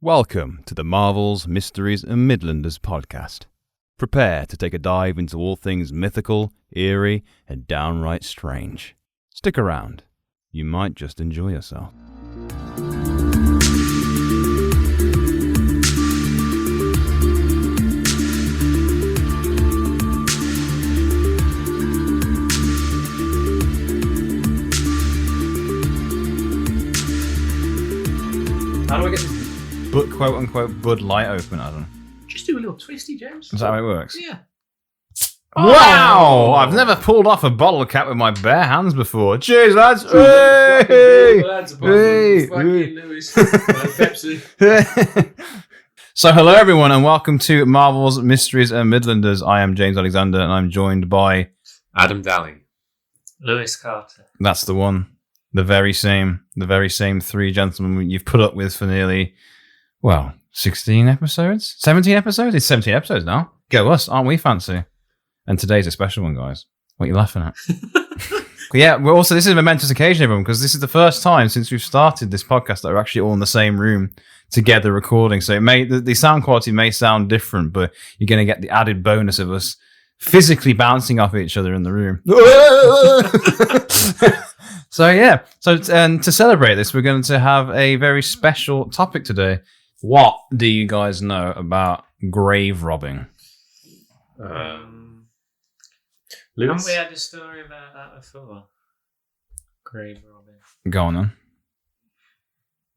Welcome to the Marvels, Mysteries and Midlanders podcast. Prepare to take a dive into all things mythical, eerie and downright strange. Stick around. You might just enjoy yourself. How do I get this quote-unquote Bud Light open, Adam? Just do a little twisty, James. Is that how it works? Yeah. Wow! I've never pulled off a bottle cap with my bare hands before. Cheers, lads! Hey! Hey! Lewis. Pepsi. So, hello everyone, and welcome to Marvels, Mysteries and Midlanders. I am James Alexander, and I'm joined by Adam Dally. Lewis Carter. That's the one. The very same three gentlemen you've put up with for nearly, 16 episodes? 17 episodes? It's 17 episodes now. Go us, aren't we fancy? And today's a special one, guys. What are you laughing at? Yeah, this is a momentous occasion, everyone, because this is the first time since we've started this podcast that we're actually all in the same room together recording. So the sound quality may sound different, but you're going to get the added bonus of us physically bouncing off each other in the room. And to celebrate this, we're going to have a very special topic today. What do you guys know about grave robbing? Haven't Lewis? we had a story about that before? Grave robbing. Go on then.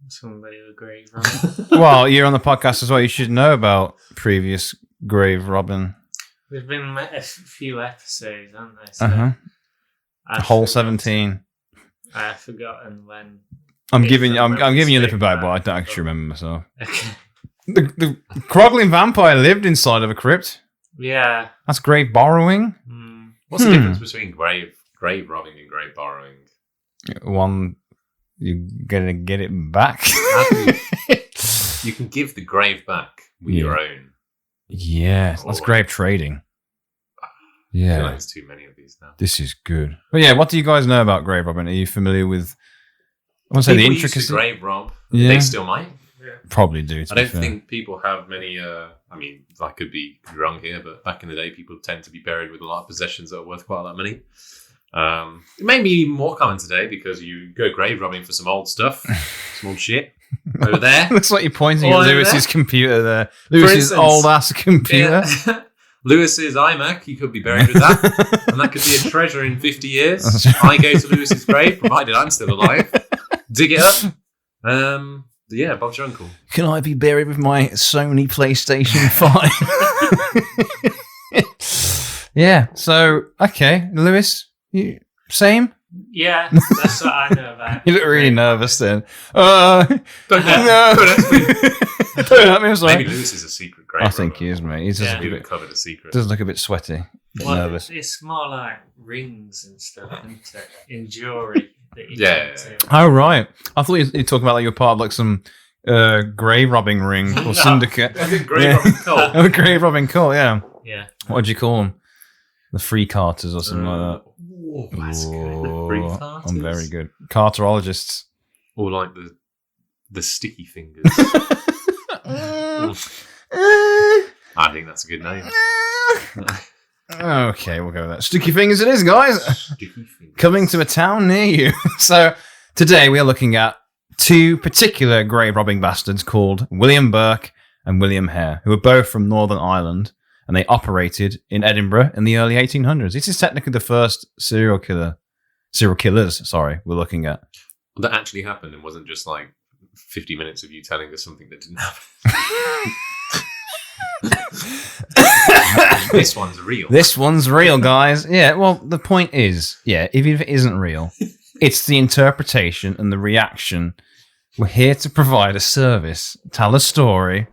Somebody with grave robbing. Well, you're on the podcast as well. You should know about previous grave robbing. There's been a few episodes, haven't there? So Whole 17. I've forgotten when. I'm giving you a lip about, but I don't actually remember myself. Okay. The Crogling vampire lived inside of a crypt. Yeah. That's grave borrowing. What's the difference between grave robbing and grave borrowing? One, you're gonna get it back. You can give the grave back with your own. Yes, that's grave trading. I feel like there's too many of these now. This is good. But yeah, what do you guys know about grave robbing? Are you familiar with? I want to say the intricacies. Used to grave rob. Yeah. They still might. Yeah. Probably do. I don't think people have many. I mean, I could be wrong here, but back in the day, people tend to be buried with a lot of possessions that are worth quite a lot of money. It may be even more common today because you go grave robbing for some old stuff, some old shit over there. Looks like you're pointing at Lewis's computer there. For Lewis's instance, old ass computer. Yeah. Lewis's iMac, he could be buried with that, and that could be a treasure in 50 years. I go to Lewis's grave, provided I'm still alive, dig it up. Yeah, Bob's your uncle. Can I be buried with my Sony PlayStation 5? Yeah, so, okay. Lewis, you same? Yeah, that's what I know about. You look really nervous then. Don't ask me. Don't hurt me, I'm sorry. Maybe Lewis is a secret grave I think robber. he is, mate. He's just Yeah. a bit, Covered a secret. does look a bit sweaty. Nervous. It's more like rings and stuff, isn't it? In jewellery. That you Yeah. get to. Oh, right. I thought you were talking about like you're part of like some grave robbing ring or syndicate. Like a grave robbing cult. Oh, a grave robbing cult, yeah. Yeah. What do you call them? The free carters or something like that. Ooh, that's good. The free carters. I'm very good. Carterologists. Or like the sticky fingers. I think that's a good name. Okay, we'll go with that. Sticky fingers it is, guys. Sticky fingers. Coming to a town near you. So, today we are looking at two particular grave robbing bastards called William Burke and William Hare, who are both from Northern Ireland, and they operated in Edinburgh in the early 1800s. This is technically the first serial killers, we're looking at. That actually happened and wasn't just like 50 minutes of you telling us something that didn't happen. This one's real. This one's real, guys. Yeah, well, the point is, even if it isn't real, it's the interpretation and the reaction. We're here to provide a service, tell a story,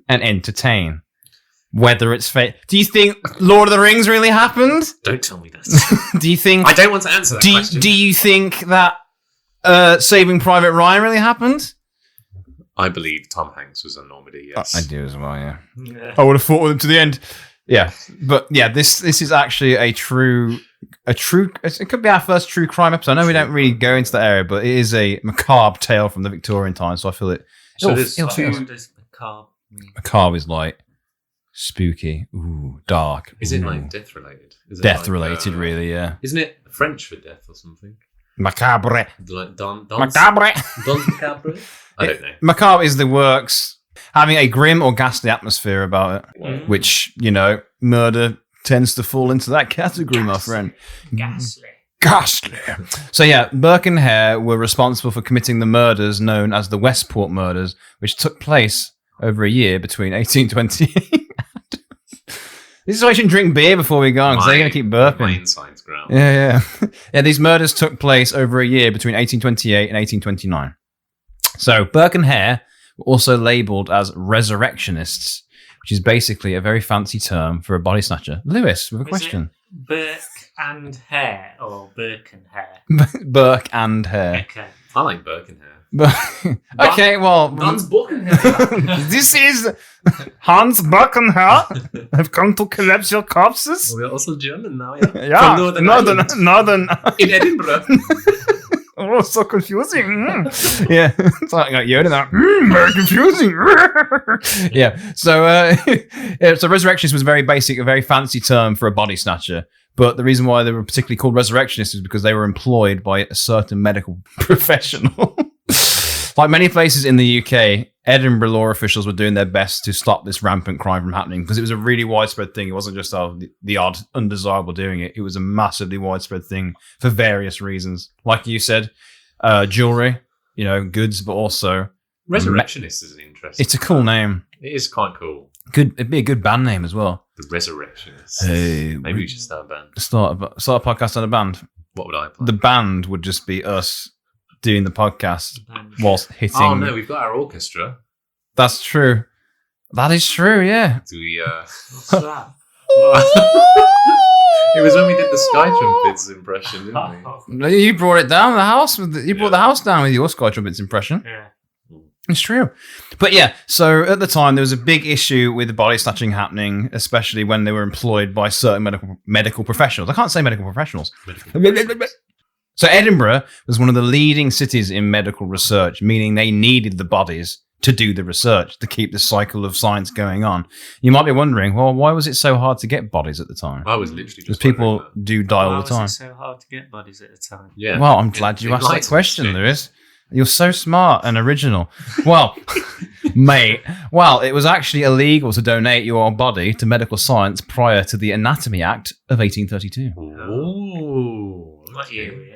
and entertain. Whether it's fake. Do you think Lord of the Rings really happened? Don't tell me that. Do you think... I don't want to answer that question. Do you think that Saving Private Ryan really happened? I believe Tom Hanks was on Normandy, yes. I do as well, yeah. Yeah. I would have fought with him to the end. Yeah, but yeah, this is actually a true. It could be our first true crime episode. I know we don't really go into that area, but it is a macabre tale from the Victorian times, so I feel it So there's it'll fit us. What does macabre mean? Macabre is like spooky, dark. Is it ooh. like death related? Is it Death like, related, really? Yeah. Isn't it French for death or something? Macabre. Like Don Macabre. Macabre? I don't know. Macabre is the works, having a grim or ghastly atmosphere about it, Mm. which, murder tends to fall into that category, my friend. Ghastly. Ghastly. So yeah, Burke and Hare were responsible for committing the murders known as the Westport Murders, which took place over a year between 1820. This is why you shouldn't drink beer before we go on, because they're going to keep burping. Main science ground. Yeah. Yeah, these murders took place over a year between 1828 and 1829. So Burke and Hare were also labelled as resurrectionists, which is basically a very fancy term for a body snatcher. Lewis, with a question. Burke and Hare or Burke and Hare? Burke and Hare. Okay. I like Burke and Hare. Okay, well, Hans Burke and Hare. this is Hans Burke and Hare. Have come to collect your corpses. We're also German now, yeah? Yeah, From Northern northern. In Edinburgh. Oh, so confusing. Yeah, it's like Yoda now. Very confusing. Yeah, so resurrectionist was very basic, a very fancy term for a body snatcher. But the reason why they were particularly called resurrectionists is because they were employed by a certain medical professional. Like many places in the UK, Edinburgh law officials were doing their best to stop this rampant crime from happening because it was a really widespread thing. It wasn't just the odd undesirable doing it. It was a massively widespread thing for various reasons. Like you said, jewelry, goods, but also... Resurrectionist is an interesting... It's a cool name. It is quite cool. It'd be a good band name as well. The Resurrectionists. Hey, Maybe we should start a band. Start a podcast on a band. What would I play? The band would just be us doing the podcast whilst hitting... Oh, no, we've got our orchestra. That's true. That is true, yeah. Do we... What's that? It was when we did the Sky Trumpets impression, didn't we? You brought it down, the house. You brought the house down with your Sky Trumpets impression. Yeah. It's true. But yeah, so at the time, there was a big issue with the body snatching happening, especially when they were employed by certain medical professionals. I can't say medical professionals. So Edinburgh was one of the leading cities in medical research, meaning they needed the bodies to do the research, to keep the cycle of science going on. You might be wondering, well, why was it so hard to get bodies at the time? I was literally Because just people do die all the Why time. was it so hard to get bodies at the time? Yeah. Well, I'm glad you asked that question, Lewis. You're so smart and original. Well, mate, it was actually illegal to donate your body to medical science prior to the Anatomy Act of 1832. Oh. What year were you?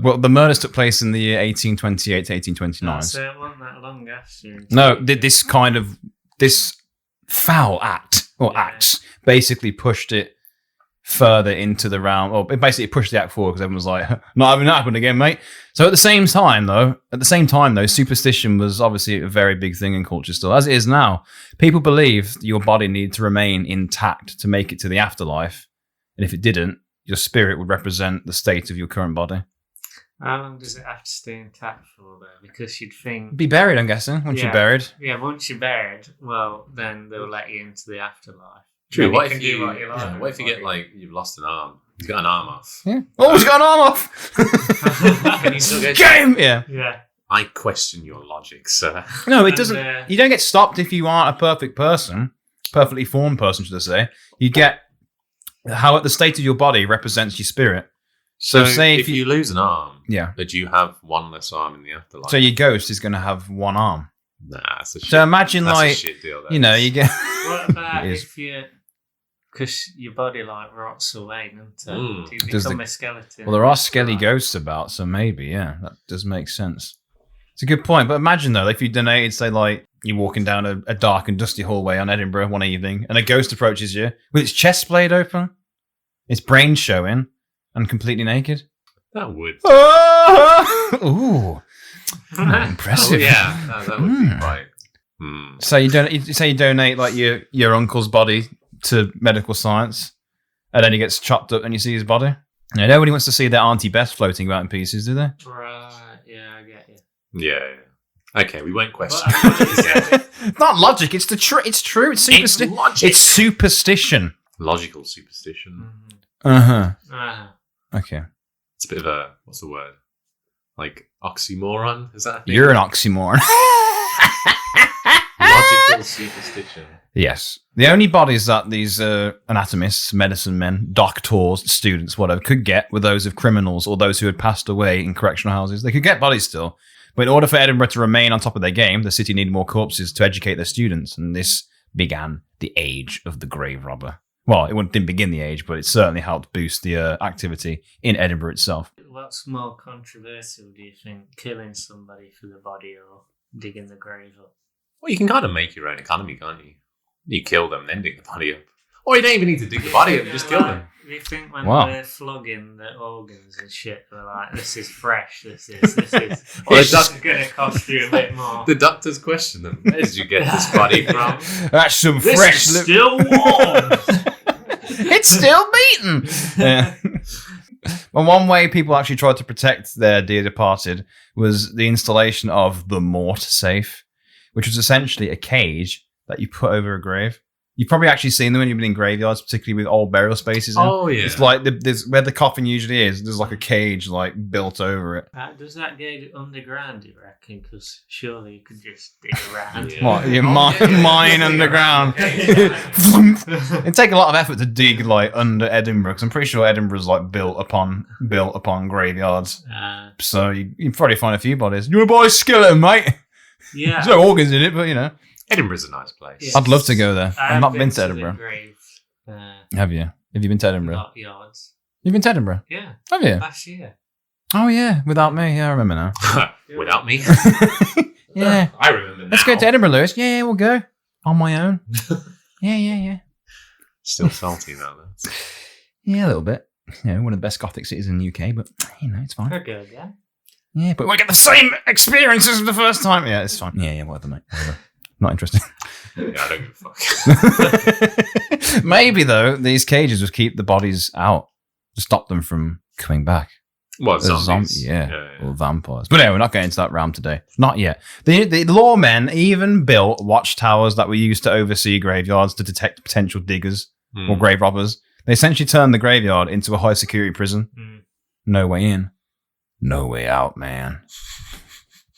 Well, the murders took place in the year 1828 to 1829. So it wasn't that long after. No, this foul act, or acts, basically pushed it further into the realm, or it basically pushed the act forward because everyone was like, not having that happen again, mate. So at the same time though, superstition was obviously a very big thing in culture still, as it is now. People believed your body needed to remain intact to make it to the afterlife, and if it didn't, your spirit would represent the state of your current body. How long does it have to stay intact for, though? Because you'd think... Be buried, I'm guessing, once you're buried. Yeah, once you're buried, well, then they'll let you into the afterlife. True. What can if you do what you like. what if you get you've lost an arm? You've got an arm off. Yeah. Oh, he's got an arm off! Can you still go? Game! Yeah. Yeah. I question your logic, sir. No, it doesn't. You don't get stopped if you aren't a perfect person, perfectly formed person, should I say. You get how the state of your body represents your spirit. So say if you lose an arm, yeah, but you have one less arm in the afterlife. So your ghost is going to have one arm. Nah, that's a shit. So imagine that's like a shit deal, you get. What about if you? Because your body rots away, doesn't it? You become a skeleton. Well, there are skelly ghosts about, so maybe that does make sense. It's a good point, but imagine though, if you donated, say you're walking down a dark and dusty hallway on Edinburgh one evening, and a ghost approaches you with its chest plate open, its brain showing, and completely naked. That would. Ooh, impressive. Oh, yeah, that would be quite. So you donate your uncle's body to medical science, and then he gets chopped up, and you see his body. Yeah, nobody wants to see their Auntie Beth floating about in pieces, do they? Right. Yeah, I get you. Yeah. Okay, we won't question. Not logic. It's the truth. It's true. It's superstition. It's superstition. Logical superstition. Okay. It's a bit of a what's the word? Like oxymoron? Is that a thing? You're an oxymoron. Logical superstition. Yes. The only bodies that these anatomists, medicine men, doctors, students, whatever, could get were those of criminals or those who had passed away in correctional houses. They could get bodies still. But in order for Edinburgh to remain on top of their game, the city needed more corpses to educate their students. And this began the age of the grave robber. Well, it didn't begin the age, but it certainly helped boost the activity in Edinburgh itself. What's more controversial, do you think? Killing somebody for the body or digging the grave up? Well, you can kind of make your own economy, can't you? You kill them, then dig the body up. Or you don't even need to dig the body up, just kill them. Do you think when they're flogging the organs and shit, they're like, this is fresh, this is... Well, it's just going to cost you a bit more. The doctors question them. Where did you get this body from? That's some this fresh... Is still warm! It's still beaten! Yeah. Well, one way people actually tried to protect their dear departed was the installation of the mort safe, which was essentially a cage that you put over a grave. You've probably actually seen them when you've been in graveyards, particularly with old burial spaces. Oh, yeah. It's like there's where the coffin usually is. There's like a cage like built over it. Does that go underground, you reckon? Because surely you could just dig around. Yeah. What? You mine underground. It'd take a lot of effort to dig like under Edinburgh, because I'm pretty sure Edinburgh's like built upon graveyards. So you'd probably find a few bodies. You want to buy a skeleton, mate? Yeah. There's no organs in it, but you know. Edinburgh's a nice place. Yes. I'd love to go there. I've not been to the Edinburgh. grave, Have you? Have you been to Edinburgh? Not yards. You've been to Edinburgh? Yeah. Have you? Last year. Oh yeah, without me. Yeah, I remember now. Without me? Yeah. I remember now. Let's go to Edinburgh, Lewis. Yeah, we'll go. On my own. Yeah. Still salty about that. Yeah, a little bit. You know, one of the best Gothic cities in the UK, but you know, it's fine. Could go again. Yeah, but we'll get the same experience as the first time. Yeah, it's fine. Yeah, whatever, mate. Whatever. Not interested. Yeah, I don't give a fuck. Maybe, though, these cages would keep the bodies out to stop them from coming back. Well, zombies. Yeah, or vampires. But anyway, we're not getting into that realm today. Not yet. The lawmen even built watchtowers that were used to oversee graveyards to detect potential diggers or grave robbers. They essentially turned the graveyard into a high-security prison. No way in. No way out, man.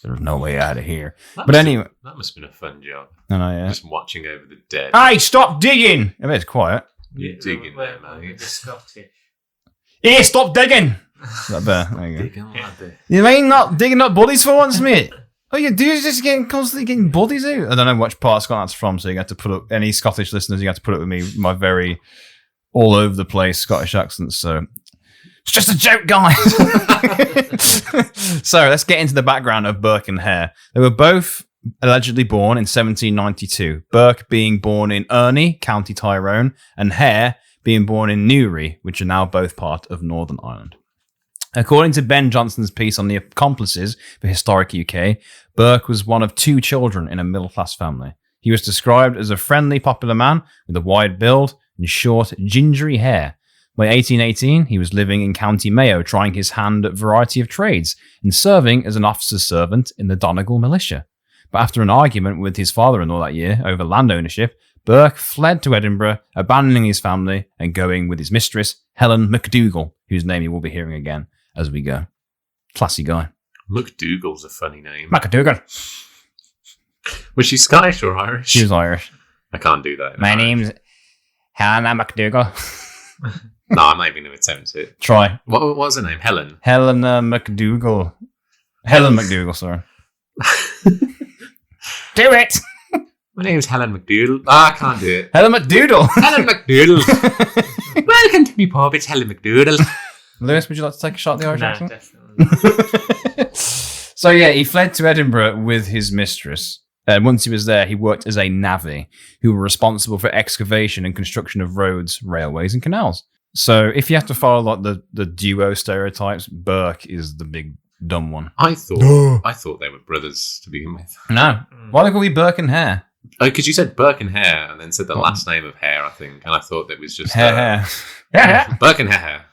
There's no way out of here. That must have been a fun job. I know, yeah. Just watching over the dead. Hey, stop digging! I bet it's quiet. You're digging there, mate. The Scottish. Hey, stop digging! Is that better? There you go. Digging like this. You mean not digging up bodies for once, mate? All you do is just constantly getting bodies out. I don't know which part of Scotland that's from, so you have to put up, any Scottish listeners, you have to put up with me, my very all over the place Scottish accent, so... It's just a joke, guys. So let's get into the background of Burke and Hare. They were both allegedly born in 1792. Burke being born in Erney, County Tyrone, and Hare being born in Newry, which are now both part of Northern Ireland. According to Ben Johnson's piece on the accomplices for Historic UK, Burke was one of two children in a middle-class family. He was described as a friendly, popular man with a wide build and short, gingery hair. By 1818, he was living in County Mayo, trying his hand at a variety of trades and serving as an officer's servant in the Donegal militia. But after an argument with his father-in-law that year over land ownership, Burke fled to Edinburgh, abandoning his family and going with his mistress, Helen Mcdougall, whose name you will be hearing again as we go. Classy guy. McDougall's a funny name. McDougall. Was she Scottish or Irish? She was Irish. I can't do that. My name's Helen Mcdougall. No, I'm not even going to attempt it. Try. What was her name? Helen? Helen Mcdougall. Helen Mcdougall, sorry. Do it! My name's Helen Mcdougall. I can't do it. Helen McDoodle. Helen McDoodle. Welcome to me pub. It's Helen McDoodle. Lewis, would you like to take a shot at the Irish accent? Definitely. So yeah, he fled to Edinburgh with his mistress. Once he was there, he worked as a navvy, who were responsible for excavation and construction of roads, railways, and canals. So if you have to follow like the duo stereotypes, Burke is the big dumb one. I thought they were brothers to begin with. No. Why do they call you Burke and Hare? Oh, because you said Burke and Hare and then said the last name of Hare, I think, and I thought that was just Hare. Burke and Hare.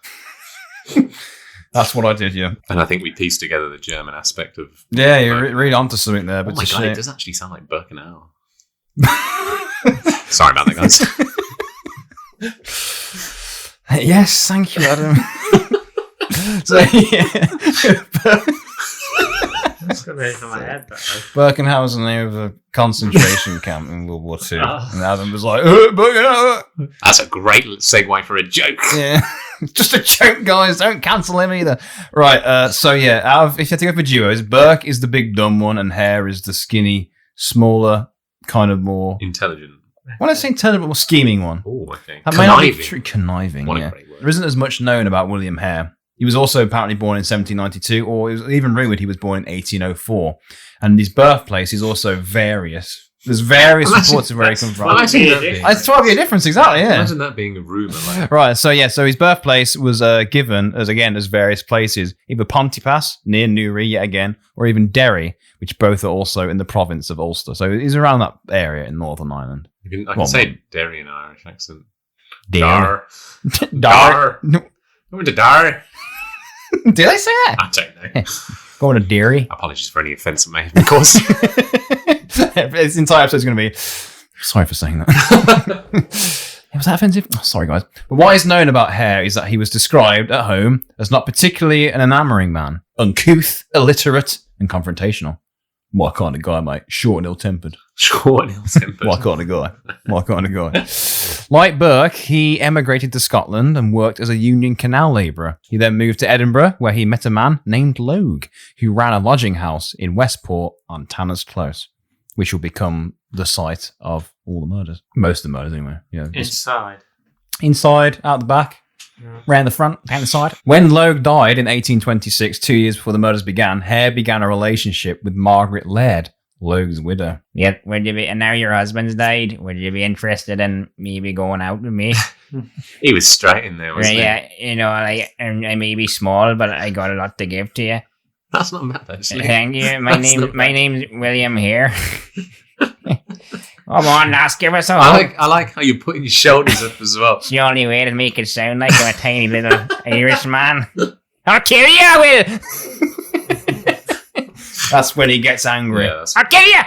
That's what I did, yeah. And I think we pieced together the German aspect of... Yeah, you're really onto something there. But oh my God, it does actually sound like Burke and Hare. Sorry about that, guys. Yes, thank you, Adam. So, yeah. It's got over my head, that way. Burke and Hare was the name of a concentration camp in World War II. And Adam was like, Burke and Hare. That's a great segue for a joke. Yeah. Just a joke, guys. Don't cancel him either. Right. So, yeah, if you have to go for duos, Burke is the big dumb one and Hare is the skinny, smaller, kind of more... Intelligent. When I say intelligent, more scheming one. Oh, okay. That may not be true. Conniving, What yeah. a great word. There isn't as much known about William Hare. He was also apparently born in 1792, or it was even rumoured he was born in 1804. And his birthplace is also various. There's various reports of where he comes from. It's 12-year difference, exactly, yeah. Imagine that being a rumour. Like. Right, so his birthplace was given as various places, either Pontefract, near Newry, yet again, or even Derry, which both are also in the province of Ulster. So he's around that area in Northern Ireland. I can say Derry in an Irish accent. Dar. Dar. I went to Dar. Did I say that? I don't know. Going to Derry. Apologies for any offence it may have caused. This entire episode is going to be... Sorry for saying that. Was that offensive? Oh, sorry, guys. But what is known about Hare is that he was described at home as not particularly an enamouring man. Uncouth, illiterate, and confrontational. What kind of guy, mate? Short and ill-tempered. Short and ill-tempered. What kind of guy? What kind of guy? Like Burke, he emigrated to Scotland and worked as a union canal labourer. He then moved to Edinburgh, where he met a man named Logue, who ran a lodging house in Westport on Tanner's Close, which will become the site of all the murders. Most of the murders, anyway. Yeah. Inside, out the back, round the front, down the side. When Logue died in 1826, 2 years before the murders began, Hare began a relationship with Margaret Laird, Logue's widow. Yeah, would you be? And now your husband's died. Would you be interested in maybe going out with me? He was straight in there, wasn't he? Yeah, you know, I may be small, but I got a lot to give to you. That's not bad, actually. Thank you. My name's William Hare. Come on, lass, give us a hug. I like how you're putting your shoulders up as well. It's the only way to make it sound like I'm a tiny little Irish man. I'll kill you, I will. That's when he gets angry. Yeah, I'll kill you.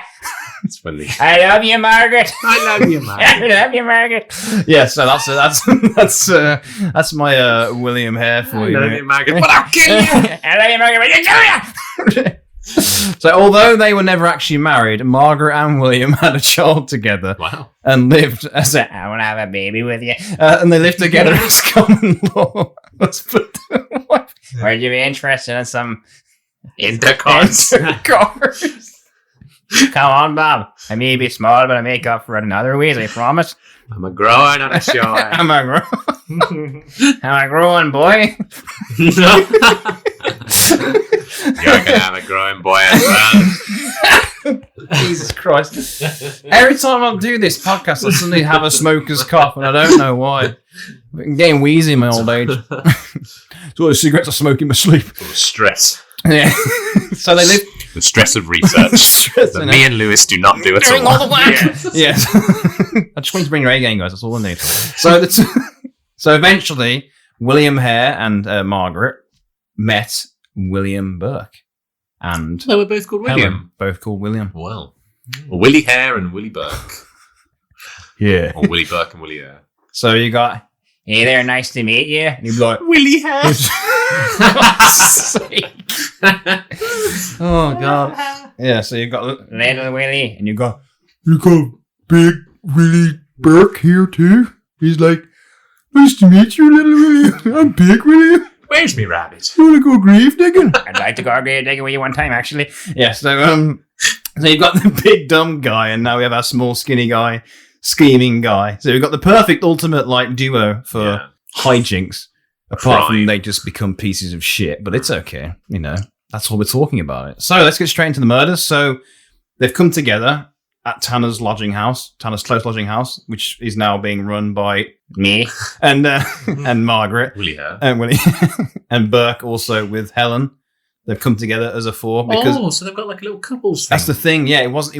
That's when he... I love you, Margaret. I love you, Margaret. I love you, Margaret. Yeah, so that's my William Hare for you. I love you, Margaret, but I'll kill you. I love you, Margaret, but I'll kill you. So although they were never actually married, Margaret and William had a child together. Wow. And lived as a... I want to have a baby with you. and they lived together as common law. Would you be interested in some... Intercourse. Come on, Bob. I may be small, but I make up for it in other ways, I promise. I'm a growing on a show. I'm a growing boy. You're gonna have a growing boy as well. Jesus Christ. Every time I do this podcast, I suddenly have a smoker's cough, and I don't know why. I'm getting wheezy in my old age. It's all the cigarettes I smoke in my sleep. Stress. Yeah. So they live... The stress of research that me and Lewis do not do at all. Yes. I just want to bring your A game, guys. That's all I need. So eventually, William Hare and Margaret met William Burke. And they were both called William. Helen, both called William. Well, Willy Hare and Willy Burke. Yeah. Or Willy Burke and Willy Hare. So you got... Hey there, nice to meet you. And you'd be like... Willy Hare. Oh, God. Yeah, so you've got... Little Willy. And you got Big Willy Burke here, too. He's like, nice to meet you, little Willy. I'm Big Willy. Where's me rabbit? You want to go grave digging? I'd like to go grave digging with you one time, actually. Yeah, so you've got the big dumb guy, and now we have our small skinny guy, scheming guy. So we've got the perfect ultimate like duo for hijinks. Apart from they just become pieces of shit, but it's okay. You know, that's what we're talking about. So let's get straight into the murders. So they've come together at Tanner's lodging house, Tanner's Close lodging house, which is now being run by me and Margaret, Willy Hare, and Willy, and Burke also with Helen. They've come together as a four because so they've got like a little couples thing. That's the thing. Yeah, it was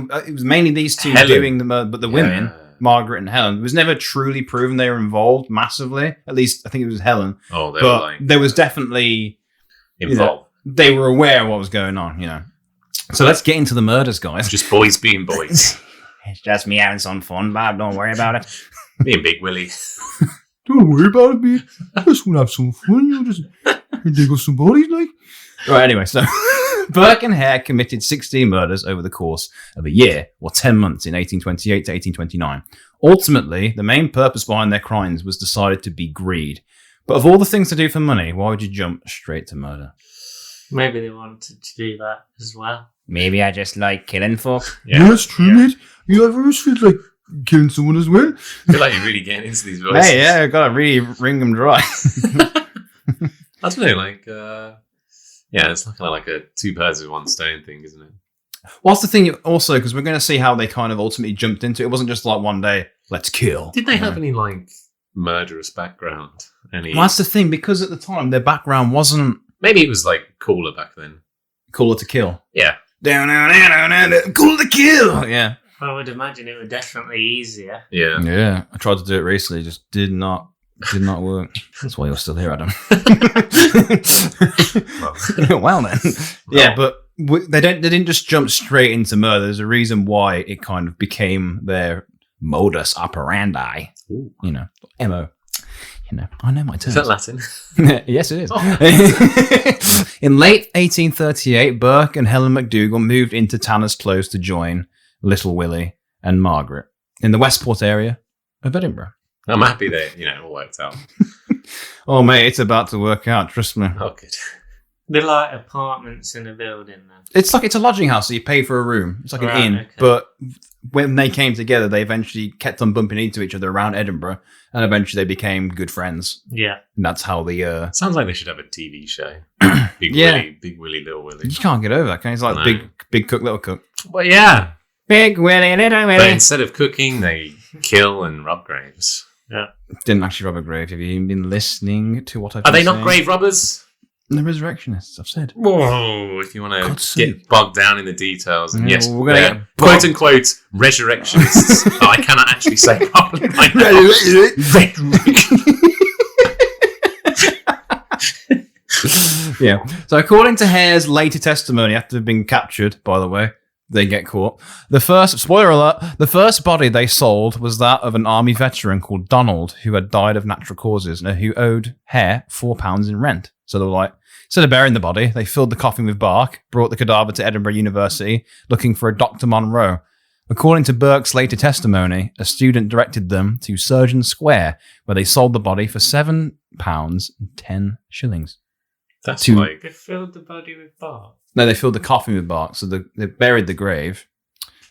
mainly these two doing the murder, but the women. Margaret and Helen. It was never truly proven they were involved massively. At least I think it was Helen. Oh, they were like there was definitely involved. They were aware of what was going on, you know. So let's get into the murders, guys. Just boys being boys. It's just me having some fun, Bob. Don't worry about it. Me and Big Willy. Don't worry about it, mate. I just want to have some fun. You just dig up some bodies, like. Right. Anyway, so Burke and Hare committed 16 murders over the course of a year, or 10 months in 1828 to 1829. Ultimately, the main purpose behind their crimes was decided to be greed. But of all the things to do for money, why would you jump straight to murder? Maybe they wanted to do that as well. Maybe I just like killing folk. Yeah, that's true, mate. You ever feel like killing someone as well? I feel like you're really getting into these voices. Hey, yeah, I've got to really wring them dry. I don't know, like, yeah, it's kind of like a two birds with one stone thing, isn't it? What's the thing also, because we're going to see how they kind of ultimately jumped into it. It wasn't just like one day, let's kill. Did they have any, like, murderous background? Any? Well, that's the thing, because at the time, their background wasn't Maybe it was, like, cooler back then. cooler to kill. Yeah. Down, cooler to kill. Yeah. I would imagine it was definitely easier. Yeah. Yeah. I tried to do it recently, just did not work. That's why you're still here, Adam. Well then. Yeah, but they didn't just jump straight into murder. There's a reason why it kind of became their modus operandi. Ooh. You know, MO. You know, I know my terms. Is that Latin? Yes, it is. Oh. In late 1838, Burke and Helen Mcdougall moved into Tanner's Close to join little Willy and Margaret in the Westport area of Edinburgh. I'm happy that, it all worked out. Oh, mate, it's about to work out, trust me. Oh, good. They're like apartments in a building then. It's a lodging house, so you pay for a room. It's like an inn. Okay. But when they came together, they eventually kept on bumping into each other around Edinburgh, and eventually they became good friends. Yeah. And that's how the... Sounds like they should have a TV show. Big Willy, Little Willy. You can't get over that, can you? It's like big cook, little cook. Well, yeah. Big Willy, little But Willy. instead of cooking, they kill and rob graves. Yeah. Didn't actually rob a grave. Have you even been listening to what I've been Are they saying? not grave robbers? The resurrectionists, I've said. Whoa, if you want to God's get sake. bogged down in the details. And Yeah, yes, well, we're gonna they're get quote unquote resurrectionists. I cannot actually say properly. Yeah. So according to Hare's later testimony, after being captured, by the way, they get caught. Spoiler alert, the first body they sold was that of an army veteran called Donald, who had died of natural causes and who owed Hare £4 in rent. So they were like, instead of burying the body, they filled the coffin with bark, brought the cadaver to Edinburgh University, looking for a Dr. Monroe. According to Burke's later testimony, a student directed them to Surgeon Square, where they sold the body for £7 and 10 shillings. That's They filled the body with bark. No, they filled the coffin with bark, so they buried the grave.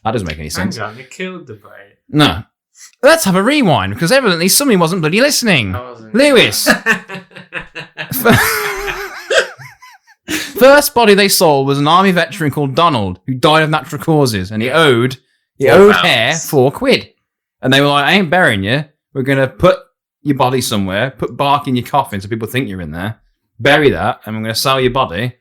That doesn't make any sense. Hang on, they killed the bride. No. Let's have a rewind, because evidently somebody wasn't bloody listening. I wasn't. Lewis! First body they sold was an army veteran called Donald, who died of natural causes, and he owed Hare £4. And they were like, I ain't burying you. We're going to put your body somewhere, put bark in your coffin so people think you're in there, bury that, and we're going to sell your body.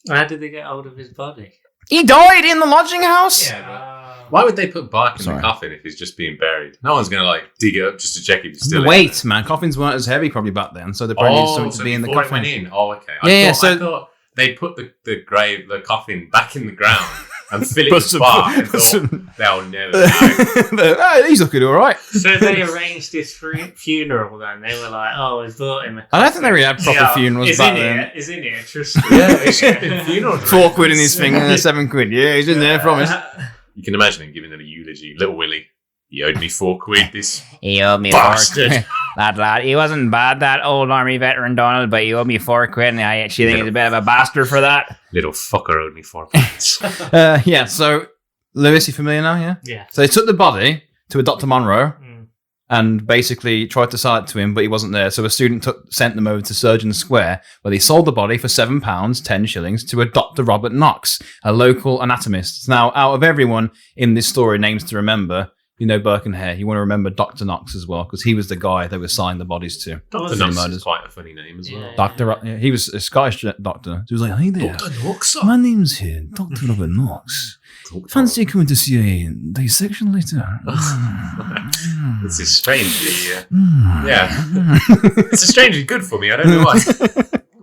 How did they get hold of his body? He died in the lodging house. Yeah, why would they put bark in the coffin if he's just being buried? No one's going to dig it up just to check if he's still in Weight, there. man. Coffins weren't as heavy probably back then, so they probably needed something to be in the coffin. Went in. Oh, okay. I thought they put the coffin back in the ground and fill it with bark and thought, they'll never know. Oh, he's looking all right. So they arranged his funeral then. They were like, oh, we bought him a coffin. I don't think they really had proper funerals back then. He's in here, trust me. Yeah, it's a funeral. £4 in his finger and £7. Yeah, he's in there, promise. You can imagine him giving them a eulogy. Little Willy, he owed me £4 this He owed me bastard. £4. That lad, he wasn't bad, that old army veteran Donald, but he owed me £4, and I actually think he's a bit of a bastard for that. Little fucker owed me £4. Yeah, so, Lewis, you familiar now, yeah? Yeah. So they took the body to a Dr. Monroe Mm. and basically tried to sell it to him, but he wasn't there. So a student sent them over to Surgeon Square, where they sold the body for £7, 10 shillings, to a Dr. Robert Knox, a local anatomist. Now, out of everyone in this story, names to remember, you know Burke and Hare, you want to remember Dr. Knox as well, because he was the guy they were selling the bodies to. Dr. Knox is quite a funny name as well. Yeah. He was a Scottish doctor. He was like, hey there, Dr. Knox? my name's here, Dr. Robert Knox. Fancy coming to see a dissection later? This is strangely, yeah. It's strangely good for me. I don't know why.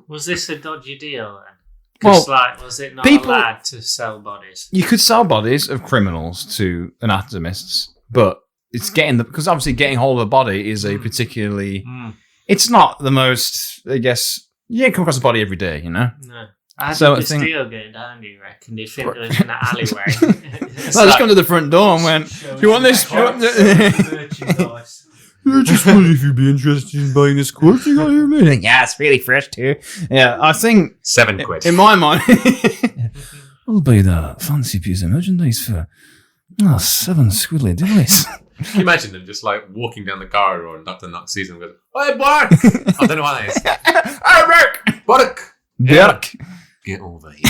Was this a dodgy deal then? Because, was it not allowed to sell bodies? You could sell bodies of criminals to anatomists, but it's because obviously getting hold of a body is a particularly. It's not the most, I guess. You don't come across a body every day, you know. No. How did the steel go down, do you reckon? Do you think it was in an alleyway? I just come to the front door and went, do you want this? Merchandise. I just wondered if you'd be interested in buying this corpse you got here, man. Yeah, it's really fresh too. Yeah, I think £7. In my mind, I'll buy that fancy piece of merchandise for 7 squiddly dillies. Can you imagine them just like walking down the corridor and Dr. Knox sees them and goes, "Hey, Burke!" I don't know what that is. Hey, Burke! Burke! Burke! Get over here.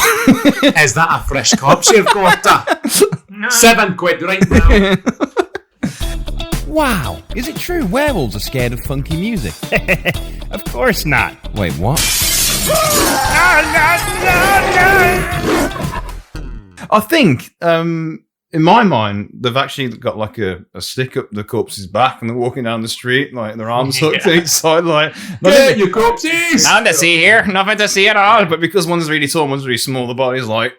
Is that a fresh corpse you've got? No. £7 right now. Wow, is it true werewolves are scared of funky music? Of course not. Wait, what? I think, in my mind, they've actually got like a stick up the corpse's back and they're walking down the street, like their arms hooked to each side, like, get your corpses! Nothing to see here, nothing to see at all. But because one's really tall and one's really small, the body's like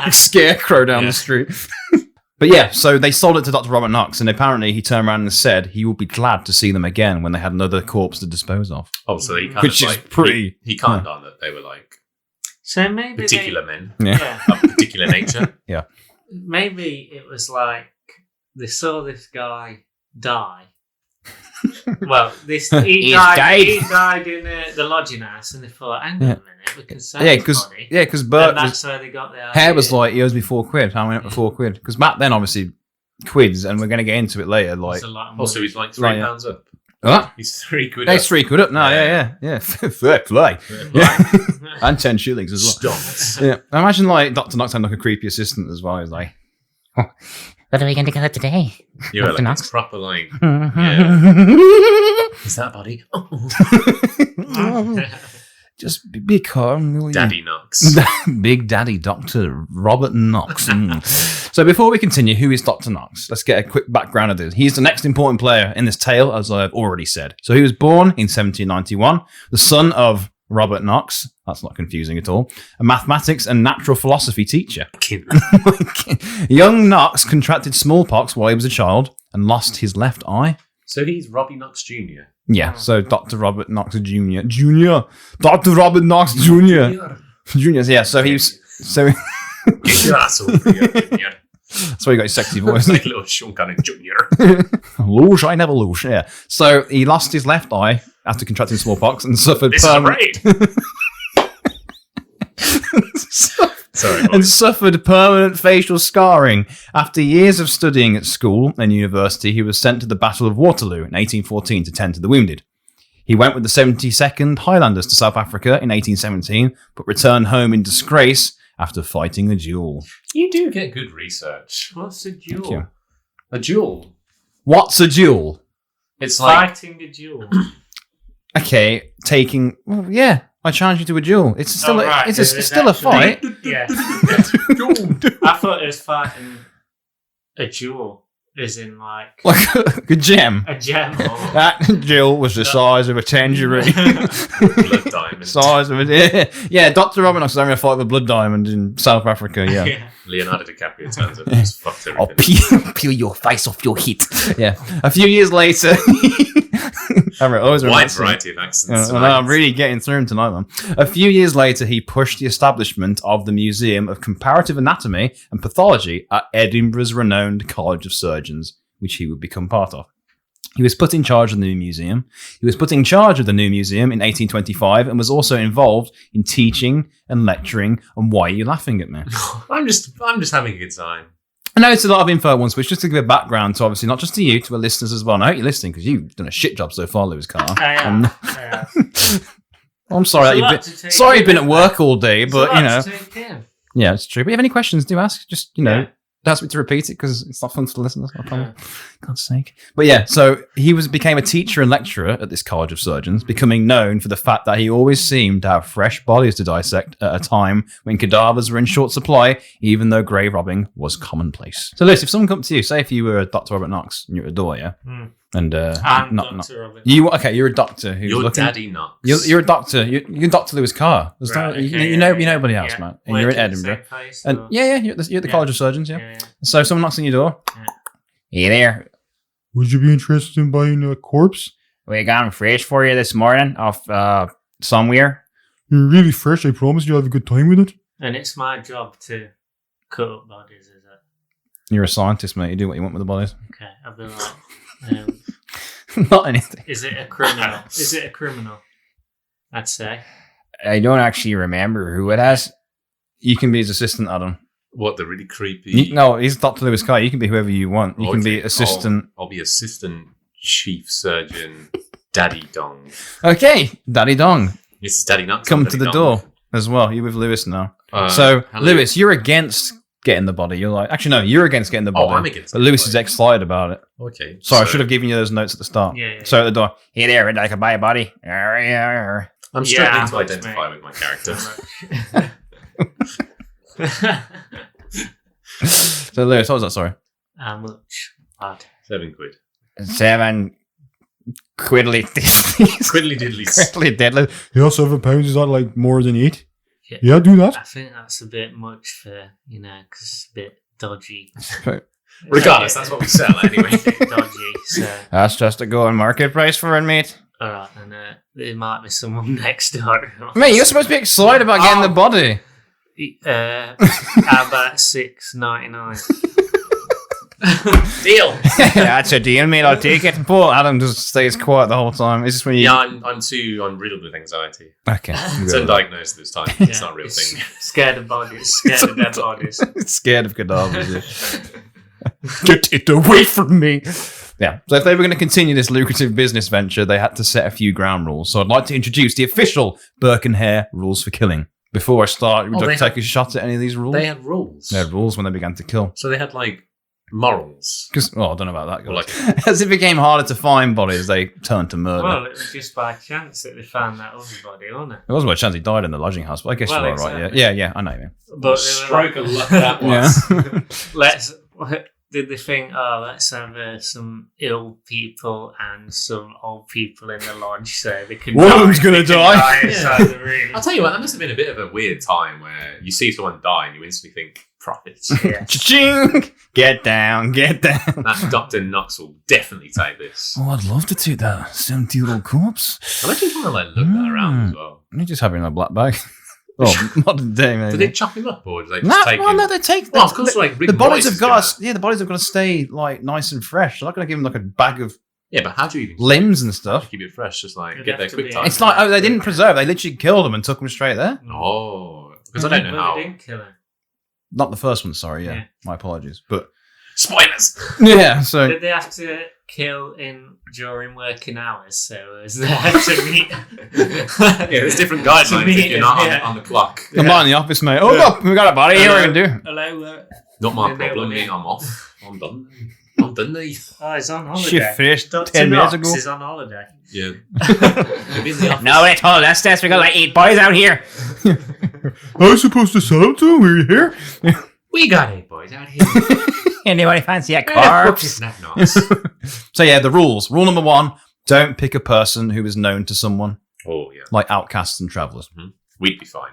scarecrow down the street. But yeah, so they sold it to Dr. Robert Knox, and apparently he turned around and said he would be glad to see them again when they had another corpse to dispose of. Oh, so he kind Which of is like, pretty... He conned on that they were like So maybe particular men Yeah. of particular nature. Yeah. Maybe it was like they saw this guy die. Well, he died in the lodging house, and they thought, hang on a minute, we can save his body. Yeah, because Burke... And that's where they got the idea. Hare was like, he owes me £4. How went up for £4? Because back then, obviously, quids, and we're going to get into it later, like... Also, he's like £3 up. What? He's £3 up. He's £3 up now, yeah. Fair play. Yeah. And 10 shillings as well. Stonks. Yeah. I imagine, like, Dr. Knox had like a creepy assistant as well. He's like... What are we going to go today? You were like, Knox? it's proper like... Is that a body? Just be calm. Will you? Daddy Knox. Big Daddy Dr. Robert Knox. So before we continue, who is Dr. Knox? Let's get a quick background of this. He's the next important player in this tale, as I've already said. So he was born in 1791, the son of Robert Knox. That's not confusing at all. A mathematics and natural philosophy teacher. Young Knox contracted smallpox while he was a child and lost his left eye. So he's Robbie Knox Jr. Yeah, so Dr. Robert Knox Jr. Dr. Robert Knox Jr. Jr. Yeah, so he was... So get your ass over here, Junior. That's why he got his sexy voice. Like little Sean Connery Jr. Loosh, I never loosh, yeah. So he lost his left eye after contracting smallpox and suffered suffered permanent facial scarring. After years of studying at school and university, he was sent to the Battle of Waterloo in 1814 to tend to the wounded. He went with the 72nd Highlanders to South Africa in 1817, but returned home in disgrace after fighting a duel. You do get good research. What's a duel? Thank you. A duel? What's a duel? It's like... Fighting a duel. Okay, taking... Well, yeah. I challenge you to a duel. It's still it's still a fight. Yeah. I thought it was fighting a jewel, as in like a gem. A gem. That jewel was the size of a tangerine. Blood diamond. Size of it. Yeah, Dr. Robert Knox was having a fight with a blood diamond in South Africa. Yeah. Leonardo DiCaprio turns up and just fucked everything. I'll peel your face off your hit. Yeah. A few years later. Wide variety of accents. I'm really getting through him tonight, man. A few years later, he pushed the establishment of the Museum of Comparative Anatomy and Pathology at Edinburgh's renowned College of Surgeons, which he would become part of. He was put in charge of the new museum. He was put in charge of the new museum in 1825 and was also involved in teaching and lecturing. And why are you laughing at me? I'm just having a good time. I know it's a lot of info at once, but just to give a background to obviously not just to you, to our listeners as well. And I hope you're listening because you've done a shit job so far, Lewis Carr. I am. I'm sorry you've been at work all day, but you know. Yeah, it's true. But if you have any questions, do ask. Just, you know, ask me to repeat it because it's not fun to the listeners. God's sake. But yeah, so he became a teacher and lecturer at this College of Surgeons, becoming known for the fact that he always seemed to have fresh bodies to dissect at a time when cadavers were in short supply, even though grave robbing was commonplace. So Liz, if someone comes to you, say if you were Dr. Robert Knox and you're at a door, yeah? And I'm Dr. Robert. You're a doctor who's you're looking. Daddy Knox. You're a doctor. You're Dr. Lewis Carr. You know nobody else, man. And you're in Edinburgh. And you're at the College of Surgeons, yeah. So someone knocks on your door. Hey there. Would you be interested in buying a corpse? We got them fresh for you this morning off somewhere. You're really fresh. I promise you'll have a good time with it. And it's my job to cut up bodies, is it? You're a scientist, mate. You do what you want with the bodies. Okay, I've been like, Not anything. is it a criminal? Is it a criminal? I'd say. I don't actually remember who it has. You can be his assistant, Adam. What, the really creepy... No, he's Dr. Lewis Guy. You can be whoever you want. You can be Okay, assistant. I'll be assistant chief surgeon Daddy Dong. Okay, Daddy Dong. This is Daddy Knox. Come Daddy to the Dong. door as well. You're with Lewis now. Hello. Lewis, you're against getting the body. You're like, actually, no, you're against getting the body. I'm against But getting Lewis the is body. excited about it. Okay. Sorry, I should have given you those notes at the start. Yeah. So at the door. Hey there, would I could buy a body? Arr. I'm struggling to identify with my character. So Lewis, what was that? Sorry. How much? Lad? £7. 7 quiddly Quiddly diddlies. quiddly diddly. Yeah, £7. Is that like more than 8? Yeah. Yeah, do that. I think that's a bit much for, because it's a bit dodgy. Regardless, that's what we sell anyway. It's a bit dodgy, so... That's just a going market price for it, mate. Alright, and there might be someone next door. Mate, you're supposed to be excited about getting the body. How about $6.99? Deal. That's a deal, mate. I'll take it. Poor Adam just stays quiet the whole time. Is this when you... Yeah, I'm riddled with anxiety. Okay. It's undiagnosed this time. It's not a real thing. Scared of bodies. Scared of dead bodies. Scared of cadavers. Get it away from me. Yeah. So if they were going to continue this lucrative business venture, they had to set a few ground rules. So I'd like to introduce the official Burke and Hare rules for killing. Before I start, would you like to take a shot at any of these rules? They had rules. They had rules when they began to kill. So they had like morals. Because, I don't know about that. Or Guys. like, As it became harder to find bodies, they turned to murder. Well, it was just by chance that they found that other body, wasn't it? There was a chance he died in the lodging house, but I guess Well, you're all right. exactly. Yeah, I know you mean. But they were stroke like, of luck that was. Yeah. did they think, let's have some ill people and some old people in the lodge so they can One of die- them's gonna they can die. inside the room. I'll tell you what, that must have been a bit of a weird time where you see someone die and you instantly think, profits. Yeah. Cha-ching! Get down, get down. That Dr. Knox will definitely take this. Oh, I'd love to take that 70-year-old corpse. I imagine trying to like look that around as well. You just have it in a black bag. Oh, modern day, maybe. Did they chop him up or did they just No, take well, him? no, they take. Well, of course, like the bodies have got. The bodies have got to stay like nice and fresh. They're not going to give them like a bag of Yeah, but how do you even limbs and stuff. keep it fresh? Just like It'd get have there to quick be- time. It's like they didn't preserve. They literally killed them and took them straight there. Oh, because I don't know But how. they didn't kill him. Not the first one. Sorry, Yeah. my apologies. But Spoilers. yeah, so Did they have to kill during working hours? So was there to meet? Yeah, there's different guidelines if you're not Yeah. on the clock. I'm not in the office, mate. Oh, look, we got a body here. We can do. Hello. Not my Yeah, they problem, were mate. there. I'm off. I'm done. I'm done, mate. Oh, he's on holiday. Shift finished Dr. 10 minutes Knox ago. is on holiday. Yeah. Maybe in the office. No, it's all that's this. We got like 8 boys out here. I was supposed to sell them to him. Were you here? We got 8 boys out here. Anybody fancy a Corpse corpse? is not nice. So yeah, the rules. Rule number 1: don't pick a person who is known to someone, Oh, yeah. like outcasts and travelers. We'd be fine.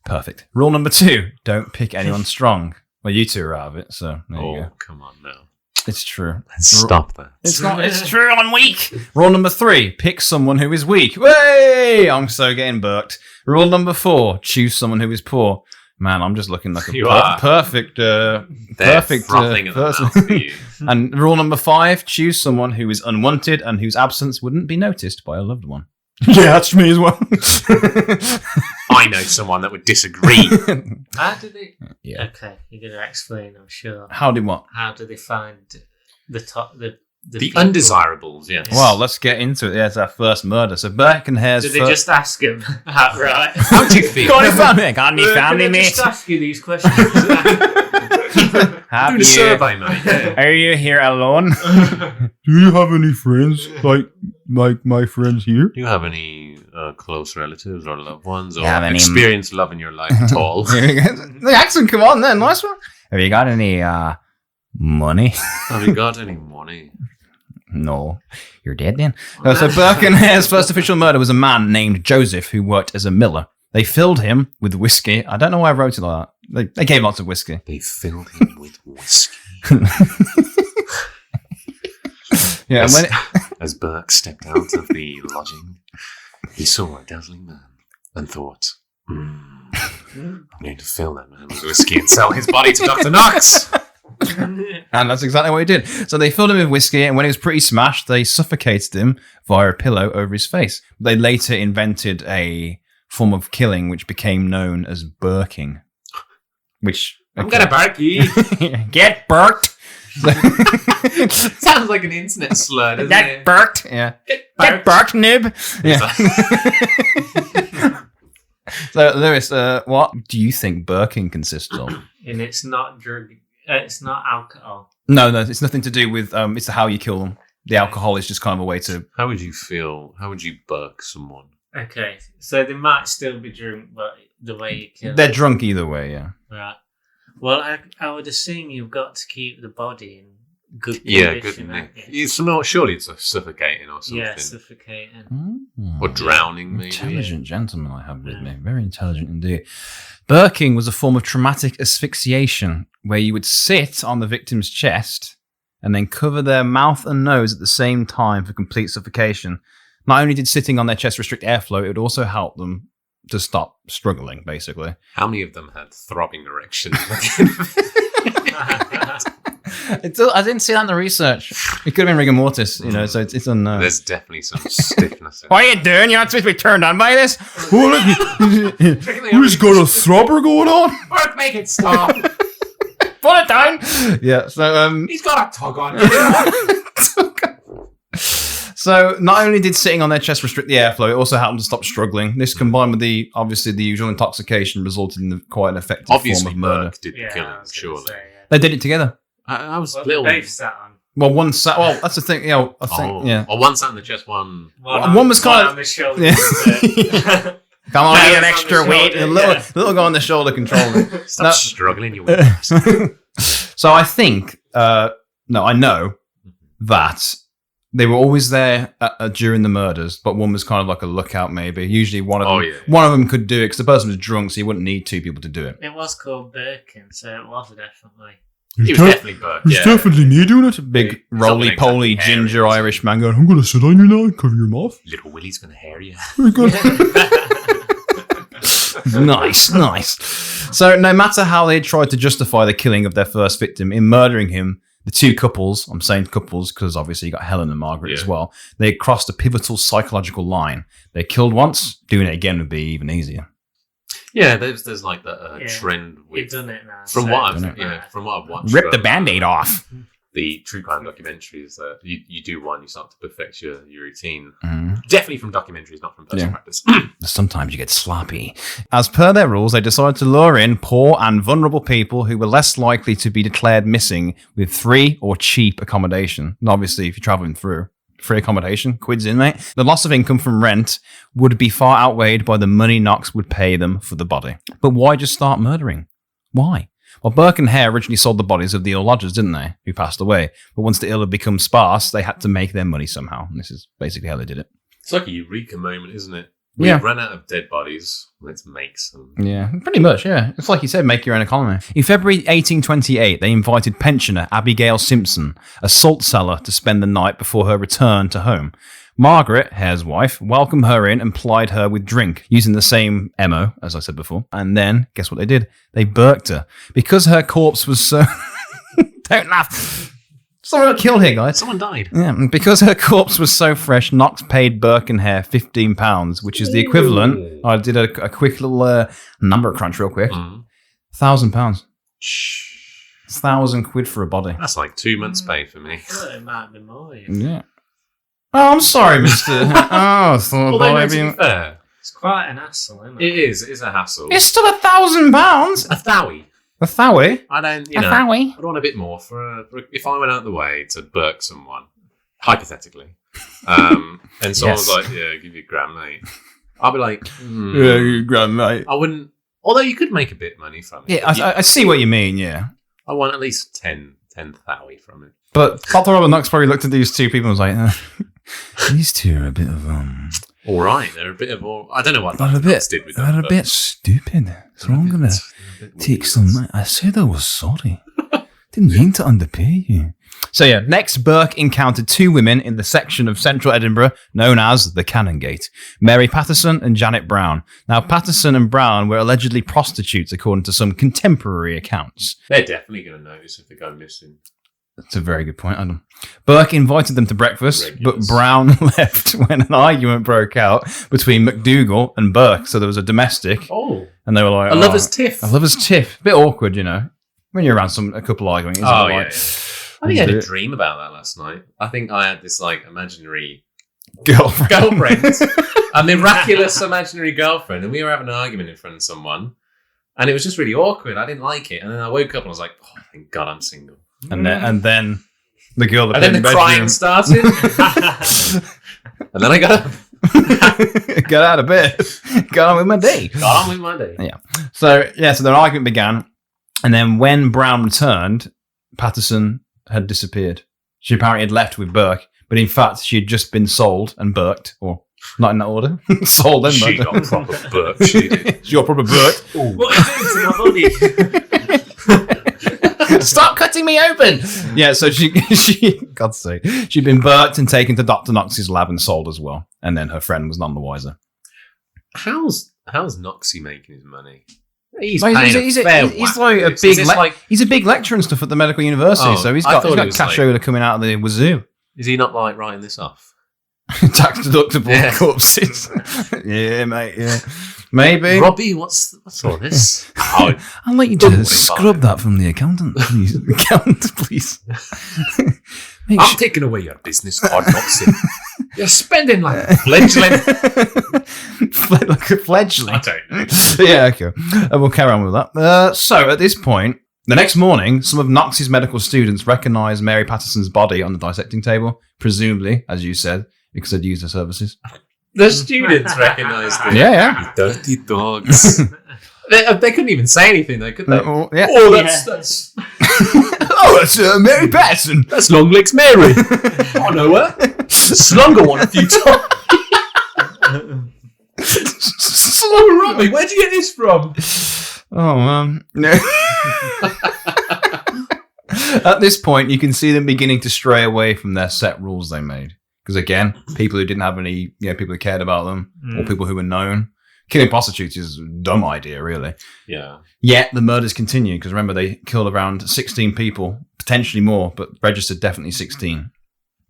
Perfect. Rule number 2: don't pick anyone strong. Well, you two are out of it, so there you Oh, go. come on now. It's true. Stop that. It's not. It's true. I'm weak. Rule number 3: pick someone who is weak. Way! I'm so getting burked. Rule number 4: choose someone who is poor. Man, I'm just looking like a You are. perfect, They're perfect frothing at the person. mouth for you. And rule number 5: choose someone who is unwanted and whose absence wouldn't be noticed by a loved one. Yeah, that's me as well. I know someone that would disagree. How did they? Yeah. Okay, you're gonna explain. I'm sure. How did what? How do they find the top? The The people? undesirables, yes. Well, let's get into it. Yeah, it's our first murder. So Burke and Hare's Did they just ask him outright? How do you feel? Got any family? Got any family, Can I mate? just ask you these questions? Have Doing a you? survey, mate. Yeah. Are you here alone? Do you have any friends like my friends here? Do you have any close relatives or loved ones or Have any- experienced love in your life at all? The accent, come on then. Nice one. Have you got any money? Have you got any money? No. You're dead then. So Burke and Hare's first official murder was a man named Joseph who worked as a miller. They filled him with whiskey. I don't know why I wrote it like that. They gave lots of whiskey. They filled him with whiskey. Yeah, and As, when it, as Burke stepped out of the lodging, he saw a dazzling man and thought, I'm going to fill that man with whiskey and sell his body to Dr. Knox. And that's exactly what he did. So they filled him with whiskey, and when he was pretty smashed, they suffocated him via a pillow over his face. They later invented a form of killing which became known as burking. Which I'm gonna bark you. Get burked. Sounds like an internet slur, doesn't Get it? burked. Yeah. Get burked, nib. Yeah. So, Lewis, what do you think burking consists of? And it's not drug. It's not alcohol. No, it's nothing to do with. It's how you kill them. The alcohol is just kind of a way to. How would you feel? How would you burk someone? Okay, so they might still be drunk, but the way you kill They're them. drunk either way. Yeah. Right. Well, I would assume you've got to keep the body in good Yeah, condition. good. haven't you? It's surely it's a suffocating or something. Yeah, suffocating. Or drowning, maybe. Intelligent gentleman I have with me. Very intelligent indeed. Burking was a form of traumatic asphyxiation where you would sit on the victim's chest and then cover their mouth and nose at the same time for complete suffocation. Not only did sitting on their chest restrict airflow, it would also help them to stop struggling, basically. How many of them had throbbing erections? I didn't see that in the research. It could have been rigor mortis, so it's unknown. There's definitely some stiffness. What are you doing? You're not supposed to be turned on by this. Who's got a throbber going on? Burke, make it stop. Put it down. Yeah, so He's got a tug on it. So not only did sitting on their chest restrict the airflow, it also helped them to stop struggling. This combined with the usual intoxication resulted in quite an effective Obviously, form of murder. Burke did the Yeah, I killing, was gonna surely. say, yeah. They did it together. I was Well, little. they both sat on. Well, one sat. Well, that's the thing. I think. Yeah. Or one sat on the chest, one. One was kind of- on the shoulder. Yeah. Come on, Yeah, get an on the extra shoulder, weight. yeah. The little guy on the shoulder controlling. Stop No. struggling, you weird. So I think. I know that they were always there during the murders, but one was kind of like a lookout, maybe. Usually one of them, one of them could do it because the person was drunk, so you wouldn't need two people to do it. It was called Birkin, so it was definitely. He was definitely Burke. It's definitely me doing it. Big It's roly not poly exactly ginger hairy, Irish man going. I'm going to sit on you now and cover your mouth. Little Willy's gonna hair you. Very good. Nice. So no matter how they tried to justify the killing of their first victim in murdering him, the two couples, I'm saying couples because obviously you got Helen and Margaret as well, they crossed a pivotal psychological line. They killed once, doing it again would be even easier. Yeah, there's like that trend We've with done it now. from what I've watched. Rip the Band-Aid off. The true crime documentaries that you do one, you start to perfect your routine. Mm. Definitely from documentaries, not from personal practice. Sometimes you get sloppy. As per their rules, they decided to lure in poor and vulnerable people who were less likely to be declared missing with free or cheap accommodation. And obviously, if you're traveling through, free accommodation, quids in, mate. The loss of income from rent would be far outweighed by the money Knox would pay them for the body. But why just start murdering? Why? Well, Burke and Hare originally sold the bodies of the ill lodgers, didn't they? Who passed away. But once the ill had become sparse, they had to make their money somehow. And this is basically how they did it. It's like a eureka moment, isn't it? We ran out of dead bodies. Let's make some. Yeah, pretty much, yeah. It's like you said, make your own economy. In February 1828, they invited pensioner Abigail Simpson, a salt seller, to spend the night before her return to home. Margaret, Hare's wife, welcomed her in and plied her with drink, using the same MO, as I said before. And then, guess what they did? They burked her. Because her corpse was so... Don't laugh. Someone got killed here, guys. Someone died. Yeah, and because her corpse was so fresh, Knox paid Burke and Hare £15, which is the equivalent. I did a quick little number crunch real quick. £1,000. It's £1,000 for a body. That's like 2 months' pay for me. Well, it might be more. Yeah. Oh, I'm sorry, mister. I thought Although, about to be being... fair, It's quite an hassle, isn't it? it is a hassle. It's still £1,000. a thouie. A Thawi? I don't, A Thawi? I'd want a bit more for if I went out of the way to burk someone, hypothetically, and someone was like, "Yeah, give you a grand, mate," I'd be like, Yeah, you grand mate. I wouldn't. Although you could make a bit of money from it. Yeah, I see what you mean, yeah. I want at least 10 thouie from it. But Dr. Robert Knox probably looked at these two people and was like, these two are a bit of, All right, they're a bit of all. I don't know what They're a Dr. bit, Knox did with them. they're a but bit stupid. So I'm going to take some... I said I was sorry. Didn't mean to underpay you. So yeah, next Burke encountered two women in the section of central Edinburgh known as the Canongate, Mary Patterson and Janet Brown. Now, Patterson and Brown were allegedly prostitutes according to some contemporary accounts. They're definitely going to notice if they go missing. That's a very good point, Adam. Burke invited them to breakfast, Regulars. but Brown left when an argument broke out between Mcdougall and Burke. So there was a domestic, Oh, and they were like, a lover's tiff. A lover's tiff. Bit awkward, you know, when you're around a couple arguing. It's Oh, like, yeah. I think I had a dream about that last night. I think I had this like imaginary girlfriend, a miraculous imaginary girlfriend, and we were having an argument in front of someone, and it was just really awkward. I didn't like it, and then I woke up and I was like, "Oh, thank God, I'm single." And then the girl that And then the played in crying started, and then I got up, got out of bed, got on with my day. got on with my day. So their argument began, and then when Brown returned, Patterson had disappeared. She apparently had left with Burke, but in fact she had just been sold and burked, or not in that order. Sold and She burked. got proper Burke. She did. She got proper burked. What are you doing to my body? Stop cutting me open! Yeah, so she God's sake, she'd been burked and taken to Dr. Knox's lab and sold as well. And then her friend was none the wiser. How's Noxie making his money? He's Well, paying he's a fair he's whack like for a this. big Is this like, he's a big lecturer and stuff at the medical university, Oh, so he's I got thought it got was cash like- over coming out of the wazoo. is he not like writing this off? Tax deductible Yeah. corpses. Yeah, mate. Yeah, maybe. Robbie, what's all this? Oh, I'd like you Don't to worry scrub about that from the accountant, please. Accountant, please. Make I'm taking away your business card, Noxie. You're spending like a fledgling. like a fledgling. I don't know. Yeah, okay. We'll carry on with that. So at this point, the next morning, some of Knox's medical students recognised Mary Patterson's body on the dissecting table, presumably, as you said, because they'd used her services. The students recognised it. Yeah. You dirty dogs. they couldn't even say anything, though, could they? Yeah. Oh, that's Oh, it's Mary Patterson. that's Longlegs Mary. I know her. Slung her one a few times. Slung Robbie, where'd you get this from? Oh, man. No. At this point, you can see them beginning to stray away from their set rules they made. Because again, people who didn't have any, people who cared about them, or people who were known. Killing prostitutes is a dumb idea, really. Yeah. Yet the murders continue, because remember, they killed around 16 people, potentially more, but registered definitely 16.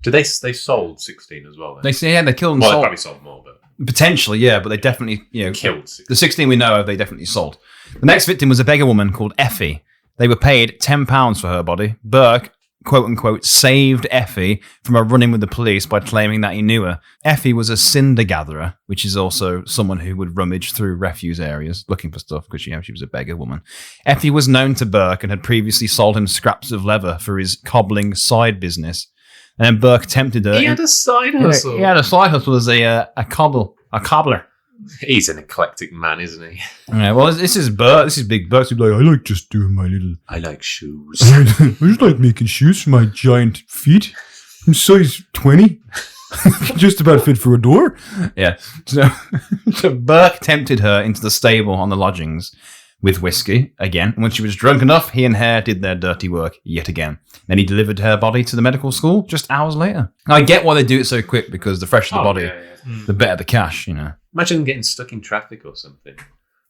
Did they sold 16 as well? Then? They say, yeah, they killed and Well, they sold. probably sold more, but Potentially, yeah, but they definitely, killed 16. the 16 we know of, they definitely sold. The next victim was a beggar woman called Effie. They were paid £10 for her body. Burke, quote unquote, saved Effie from a run-in with the police by claiming that he knew her. Effie was a cinder gatherer, which is also someone who would rummage through refuse areas looking for stuff because she was a beggar woman. Effie was known to Burke and had previously sold him scraps of leather for his cobbling side business. And then Burke tempted her. He had a side hustle. He had a side hustle as a cobbler. He's an eclectic man, isn't he? Yeah, well, this is Burke. This is Big Burke. Like, I like just doing my little. I like shoes. I just like making shoes for my giant feet. I'm size 20. Just about fit for a door. Yeah. So Burke tempted her into the stable on the lodgings with whiskey again. And when she was drunk enough, he and Hare did their dirty work yet again. Then he delivered her body to the medical school just hours later. Now, I get why they do it so quick, because the fresher the body, the better the cash, Imagine getting stuck in traffic or something.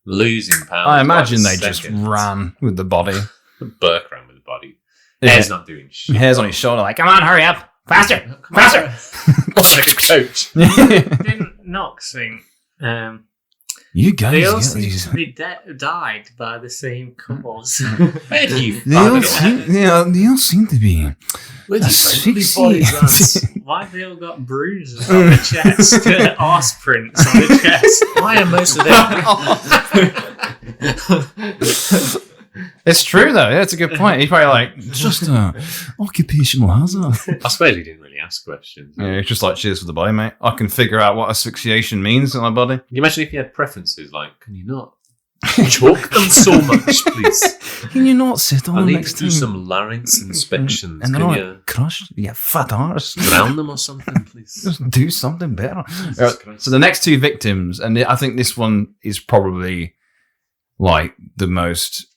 Losing pounds. I imagine by they the just second. ran with the body. Burke ran with the body. Yeah. Hare's not doing shit. Hare's on his shoulder like, come on, hurry up. Faster. Faster. Like a coach. Didn't Knox think You guys they all get seem these. to be died by the same cause? Where do you They all, find seem, they all seem to be Where do you find these asphyxiated. bodies, lads? Why have they all got bruises on the chest? Arse prints on the chest. Why are most of them? It's true, though. Yeah, it's a good point. He's probably like, just occupational hazard. I suppose he didn't really ask questions. Yeah, it's just like, cheers for the body, mate. I can figure out what asphyxiation means in my body. Can you imagine if you had preferences? Like, can you not choke them so much, please? Can you not sit on I the need next to do thing? some larynx inspections. And then Can I you crushed. Yeah, fat arse. drown them or something, please? Just do something better. Christ. So the next two victims, and I think this one is probably like the most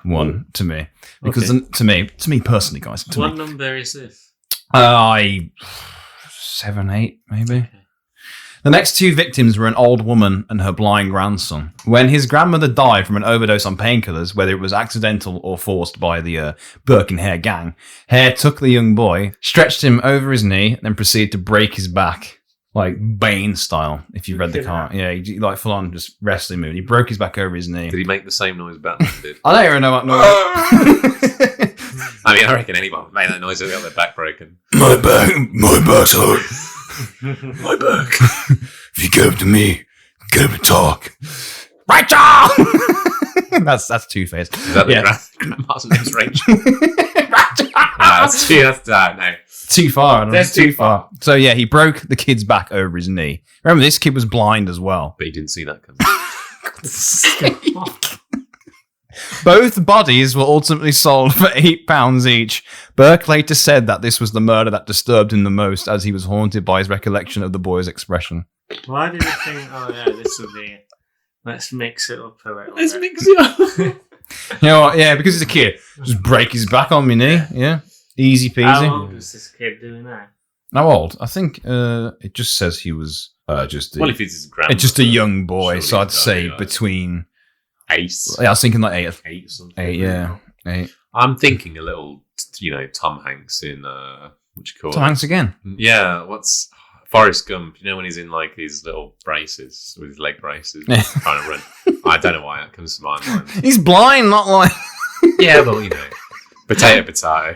one to me. Because to me personally, guys. What number is this? 7, 8, maybe. Okay. The next 2 victims were an old woman and her blind grandson. When his grandmother died from an overdose on painkillers, whether it was accidental or forced by the Burke and Hare gang, Hare took the young boy, stretched him over his knee, and then proceeded to break his back, like Bane style, if you read the card. Yeah, he like full on just wrestling move. He broke his back over his knee. Did he make the same noise Batman did? I don't even know what noise. I mean, I reckon anyone made that noise if they got their back broken. My back's hurt. My back. If you get up to me, get up and talk. Rachel! that's Two-Face. Is that the grandma's name's Rachel? No. Too far. That's too far. So yeah, he broke the kid's back over his knee. Remember, this kid was blind as well. But he didn't see that coming. Both bodies were ultimately sold for £8 each. Burke later said that this was the murder that disturbed him the most, as he was haunted by his recollection of the boy's expression. Why did he think, oh yeah, this will be it? Let's mix it up a little Let's bit. mix it up. You know what? Yeah, because he's a kid. Just break his back on my knee. Yeah. Easy peasy. How old was this kid doing that? How old? I think it just says he was just Well, if it's his grandmother. just a young boy, surely so I'd say yeah. between... 8. Yeah, I was thinking like 8. 8 or something. 8, yeah. 8. I'm thinking a little, Tom Hanks in, what you call Tom Hanks again. Yeah, what's Forrest Gump? You know when he's in like his little braces, with his leg braces, trying to run. I don't know why that comes to my mind. He's blind, not like... Yeah, but potato.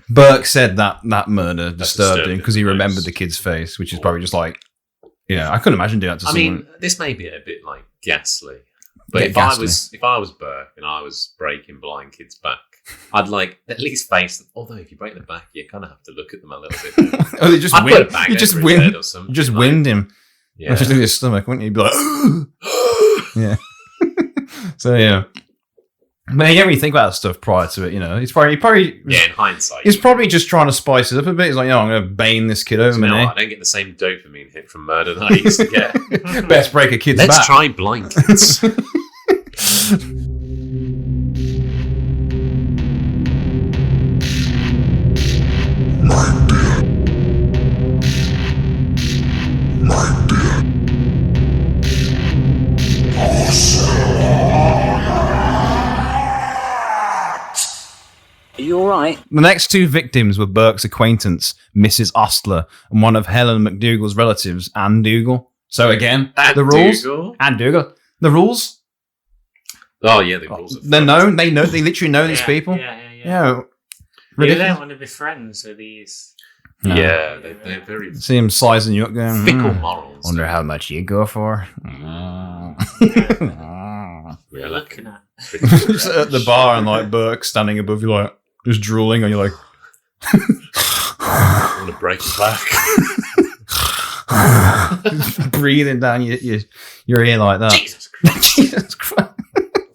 Burke said that murder disturbed him because he remembered the kid's face, which is probably just like, I couldn't imagine doing that to someone. I mean, this may be a bit like ghastly, but Yeah, if ghastly. I was Burke and I was breaking blind kids' back, I'd like at least face them. Although if you break their back, you kind of have to look at them a little bit. Oh, they just I'd win. put a bag You just over his win. head or something, You just like- wind him. Yeah. Just in his stomach, wouldn't you? You'd be like, yeah. So yeah. But yeah, when you think about that stuff prior to it, he's probably Yeah, in hindsight. he's probably just trying to spice it up a bit. He's like, I'm going to bane this kid over You know my what? I don't get the same dopamine hit from murder that I used to get. knee. Best break a kid's Let's back. try blind kids. Are you alright? The next 2 victims were Burke's acquaintance, Mrs. Ostler, and one of Helen Mcdougall's relatives, Anne Dougal. So again, the rules. Dougal? Anne Dougal. The rules. Oh yeah, the rules. They're known. They literally know these people. Yeah. Yeah. You Ridiculous. don't want to be friends with these. No. Yeah, they're very See him sizing you up, going, fickle morals. Wonder how much you go for. You're looking at. Just at the bar and like Burke standing above you, like just drooling, and you're like, I want to break his back. breathing down your ear like that. Jesus Christ. Jesus Christ.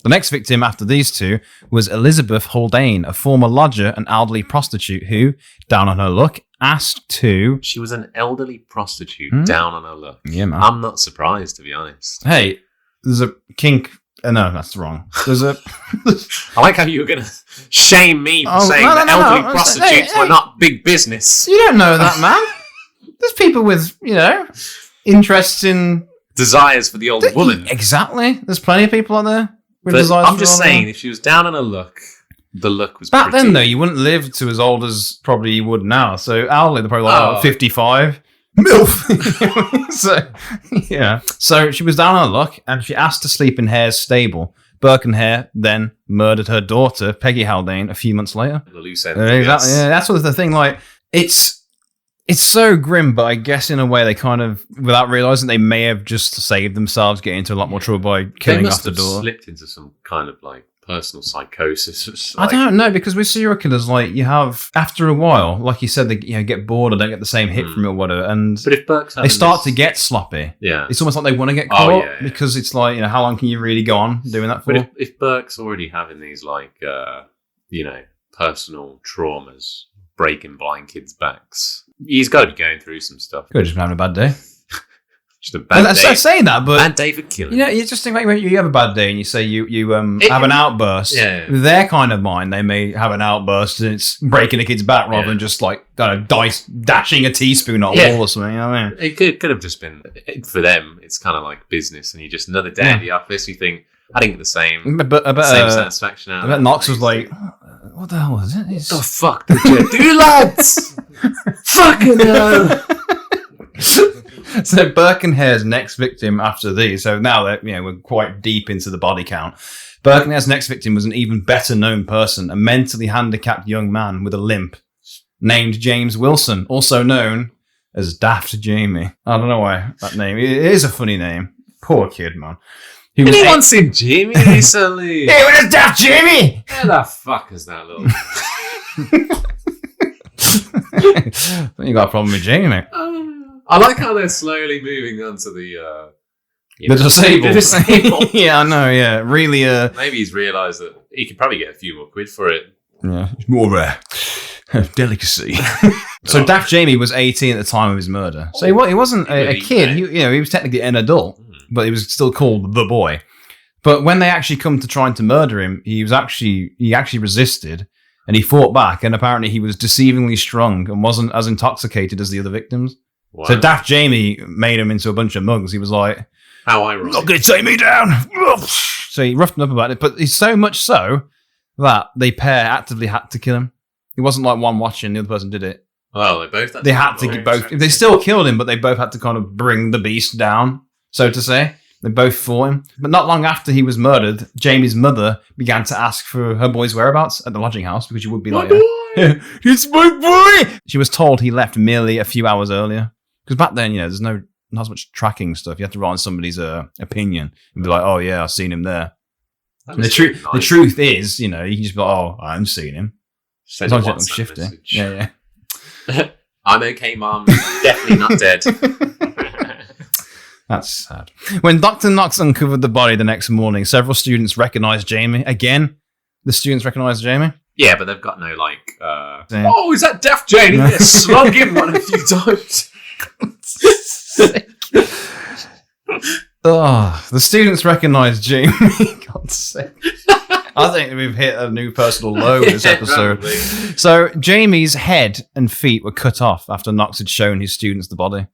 The next victim after these 2 was Elizabeth Holden, a former lodger and elderly prostitute who, down on her luck, asked to... She was an elderly prostitute down on her luck. Yeah, man. I'm not surprised, to be honest. Hey, there's a kink... no, that's wrong. There's a... I like how you were going to shame me for saying no, that no, elderly no. prostitutes Hey. were not big business. You don't know that, man. There's people with, interests in... Desires for the old woman. Exactly. There's plenty of people out there with But desires I'm for just all saying, that. if she was down on her luck, the look was Back pretty. then, though, you wouldn't live to as old as probably you would now. So elderly, they're probably like 55. MILF. So, yeah. So she was down on her luck, and she asked to sleep in Hare's stable. Burke and Hare then murdered her daughter, Peggy Haldane, a few months later. The loose end. Exactly. Yeah, that's what the thing. Like, it's so grim, but I guess in a way they kind of, without realizing, they may have just saved themselves, getting into a lot more trouble by They killing must off the have door. slipped into some kind of like personal psychosis. I don't know, because with serial killers, like, you have, after a while, like you said, they get bored or don't get the same hit from it or whatever, and But if Burke's they start to get sloppy. yeah. It's almost like they want to get caught yeah. because it's like, how long can you really go on doing that for? But if Burke's already having these like personal traumas, breaking blind kids' backs, he's got to be going through some stuff. Could have just been having a bad day. Just a bad I'm day. saying that, but Bad day for killing. you know, you just think like when you have a bad day and you say you have an outburst. Yeah. With their kind of mind, they may have an outburst and it's breaking a kid's back rather than just like dashing a teaspoon at a wall or something. You know what I mean? It could have just been, for them, it's kind of like business, and you just another day at the office, you think, I didn't get the same satisfaction out I of bet it. Knox was like, what the hell was it? What the fuck did you do, lads? Fucking hell. So Burke and Hare's next victim after these, so now that we're quite deep into the body count. Burke and Hare's next victim was an even better known person, a mentally handicapped young man with a limp named James Wilson, also known as Daft Jamie. I don't know why that name. It is a funny name. Poor kid, man. Anyone seen Jamie recently? Hey, where's Daft Jamie? Where the fuck is that little? I think you got a problem with Jamie, mate. I like how they're slowly moving on to the disabled. Yeah, I know. Yeah, really. Maybe he's realised that he could probably get a few more quid for it. Yeah, it's more of a delicacy. So Daft Jamie was 18 at the time of his murder. So he wasn't a kid. He was technically an adult, but he was still called the boy. But when they actually come to trying to murder him, he actually resisted. And he fought back, and apparently he was deceivingly strong and wasn't as intoxicated as the other victims. Wow. So Daft Jamie made him into a bunch of mugs. He was like, how ironic. Not going to take me down. So he roughed him up about it, but it's so much so that they pair actively had to kill him. It wasn't like one watching, the other person did it. Well, they had to get both. They still killed him, but they both had to kind of bring the beast down, so to say. They both fought him. But not long after he was murdered, Jamie's mother began to ask for her boy's whereabouts at the lodging house, because she would be like, it's my boy! She was told he left merely a few hours earlier. Because back then, there's not as much tracking stuff. You have to write on somebody's opinion and be like, oh yeah, I've seen him there. The truth is, you can just be like, oh, I haven't seen him. As long as you don't shift it. Yeah. I'm okay, Mom. Definitely not dead. That's sad. When Dr. Knox uncovered the body the next morning, several students recognized Jamie. Again, the students recognized Jamie? Yeah, but they've got no, oh, is that Daft Jamie? Yeah, slug him one if you don't. The students recognized Jamie. God's sake. I think we've hit a new personal low this episode. So, Jamie's head and feet were cut off after Knox had shown his students the body.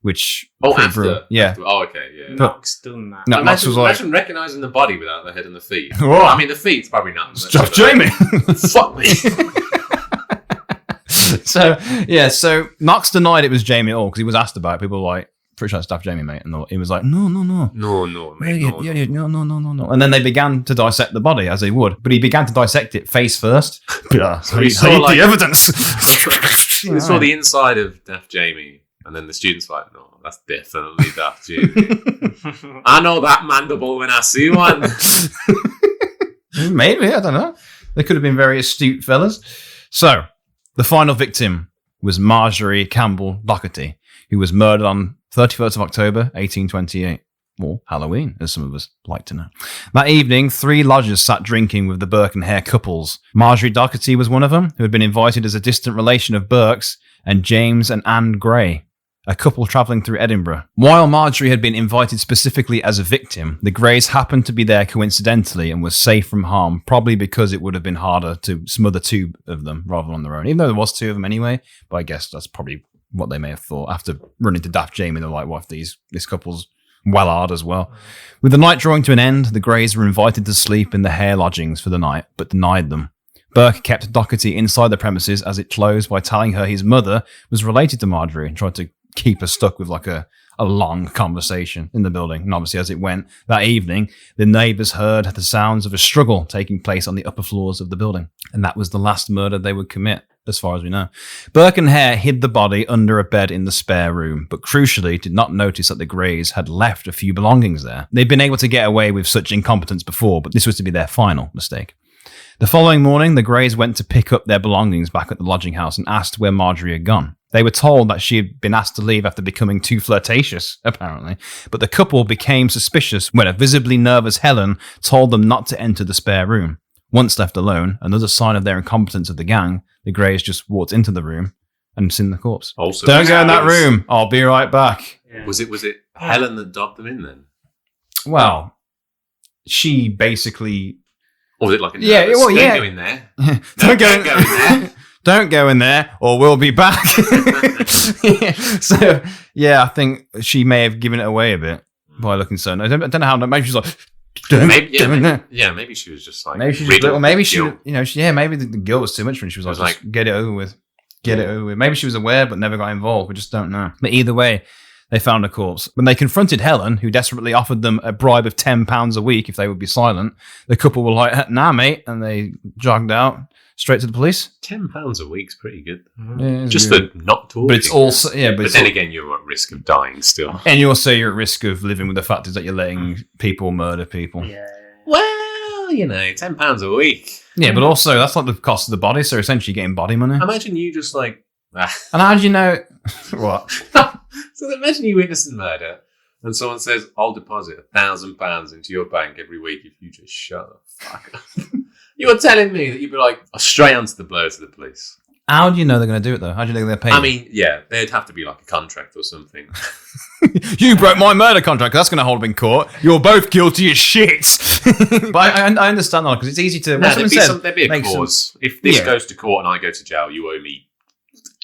Which after? Yeah. Oh, okay, yeah. Knox done that. No, Knox was like, imagine recognising the body without the head and the feet. What? I mean, the feet's probably not. It's Daft Jamie. Fuck me. So Knox denied it was Jamie at all because he was asked about it. People were like, pretty sure it's Daft Jamie, mate. And he was like, no, mate, no. And then they began to dissect the body as they would, but he began to dissect it face first. So he saw the evidence. He saw the inside of Daft Jamie. And then the student's like, no, that's definitely Daft Jamie. I know that mandible when I see one. Maybe, I don't know. They could have been very astute fellas. So, the final victim was Marjorie Campbell Buckety, who was murdered on 31st of October, 1828. Or Halloween, as some of us like to know. That evening, 3 lodgers sat drinking with the Burke and Hare couples. Marjorie Buckety was one of them, who had been invited as a distant relation of Burke's, and James and Anne Gray, a couple travelling through Edinburgh. While Marjorie had been invited specifically as a victim, the Greys happened to be there coincidentally and was safe from harm, probably because it would have been harder to smother 2 of them rather than on their own, even though there was 2 of them anyway. But I guess that's probably what they may have thought. After running to Daft Jamie, they're like, what if this couple's well hard as well? With the night drawing to an end, the Greys were invited to sleep in the Hare lodgings for the night, but denied them. Burke kept Buckety inside the premises as it closed by telling her his mother was related to Marjorie and tried to keep her stuck with like a long conversation in the building. And obviously as it went that evening, the neighbours heard the sounds of a struggle taking place on the upper floors of the building. And that was the last murder they would commit, as far as we know. Burke and Hare hid the body under a bed in the spare room, but crucially did not notice that the Greys had left a few belongings there. They'd been able to get away with such incompetence before, but this was to be their final mistake. The following morning, the Greys went to pick up their belongings back at the lodging house and asked where Marjorie had gone. They were told that she had been asked to leave after becoming too flirtatious, apparently, but the couple became suspicious when a visibly nervous Helen told them not to enter the spare room. Once left alone, another sign of their incompetence of the gang, the Greys just walked into the room and seen the corpse. Also, don't go in that room. I'll be right back. Yeah. Was it Helen that dobbed them in then? Well, she basically... Or was it like a Yeah, nervous, well, don't yeah. go in there. Don't go in there. Don't go in there, or we'll be back. So, yeah, I think she may have given it away a bit by looking so. I don't know how. Maybe she's like, don't go in there. Yeah, maybe she was just like... Maybe she's riddled or maybe with she, guilt. maybe the guilt was too much for her. She was like, like, just get it over with. Get it over with. Maybe she was aware but never got involved. We just don't know. But either way, they found a corpse. When they confronted Helen, who desperately offered them a bribe of £10 a week if they would be silent, the couple were like, nah, mate, and they jogged out straight to the police. £10 a week's pretty good. Yeah, it's Just good. for not talking. But it's also, But then again, you're at risk of dying still. and you also you're at risk of living with the fact is that you're letting people murder people. Yeah. Well, £10 a week. Yeah, but also that's like the cost of the body, so essentially you're getting body money. Imagine you just like... And how do you know what? So imagine you witness a murder and someone says, I'll deposit £1,000 into your bank every week if you just shut the fuck up. You're telling me that you'd be like, straight onto the blow to the police. How do you know they're going to do it though? How do you know they're going to pay I you? mean, yeah, there'd have to be like a contract or something. You broke my murder contract. That's going to hold them in court. You're both guilty as shit. But I understand that because it's easy to. No, there'd be a make clause. If this Yeah. goes to court and I go to jail, you owe me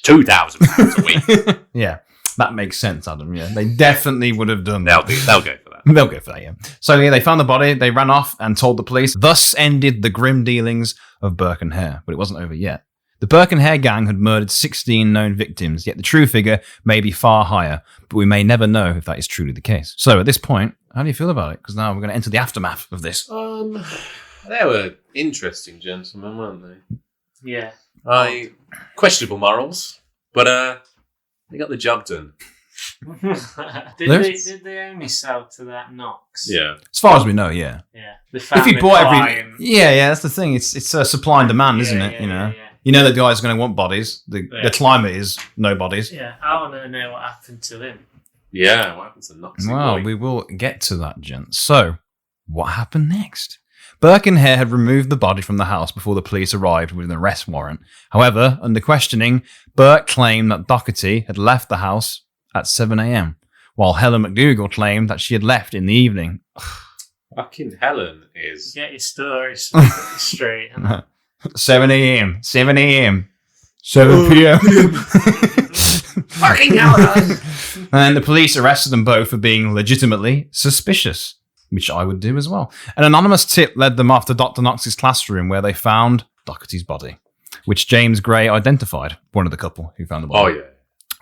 £2,000 a week. Yeah, that makes sense, Adam. Yeah, they definitely would have done They'll that. go for that. They'll go for that, yeah. So, yeah, they found the body, they ran off and told the police. Thus ended the grim dealings of Burke and Hare, but it wasn't over yet. The Burke and Hare gang had murdered 16 known victims, yet the true figure may be far higher, but we may never know if that is truly the case. So, at this point, how do you feel about it? Because now we're going to enter the aftermath of this. They were interesting gentlemen, weren't they? Yeah. Questionable morals, but they got the job done. Did they only sell to that Knox? Yeah. As far as we know, yeah. Yeah. They If found you the bought client. yeah, that's the thing. It's supply and demand, isn't it? Yeah, You know, yeah. you know the guy's going to want bodies. The climate is no bodies. Yeah, I want to know what happened to him. Yeah, what happens to Knox? Well, we will get to that, gents. So, what happened next? Burke and Hare had removed the body from the house before the police arrived with an arrest warrant. However, under questioning, Burke claimed that Buckety had left the house at 7 a.m., while Helen Mcdougall claimed that she had left in the evening. Fucking Helen is... Get your stories straight. 7 a.m., 7 a.m., 7 p.m. Fucking hell. And the police arrested them both for being legitimately suspicious, which I would do as well. An anonymous tip led them off to Dr. Knox's classroom where they found Buckety's body, which James Gray identified, one of the couple who found the body. Oh, yeah.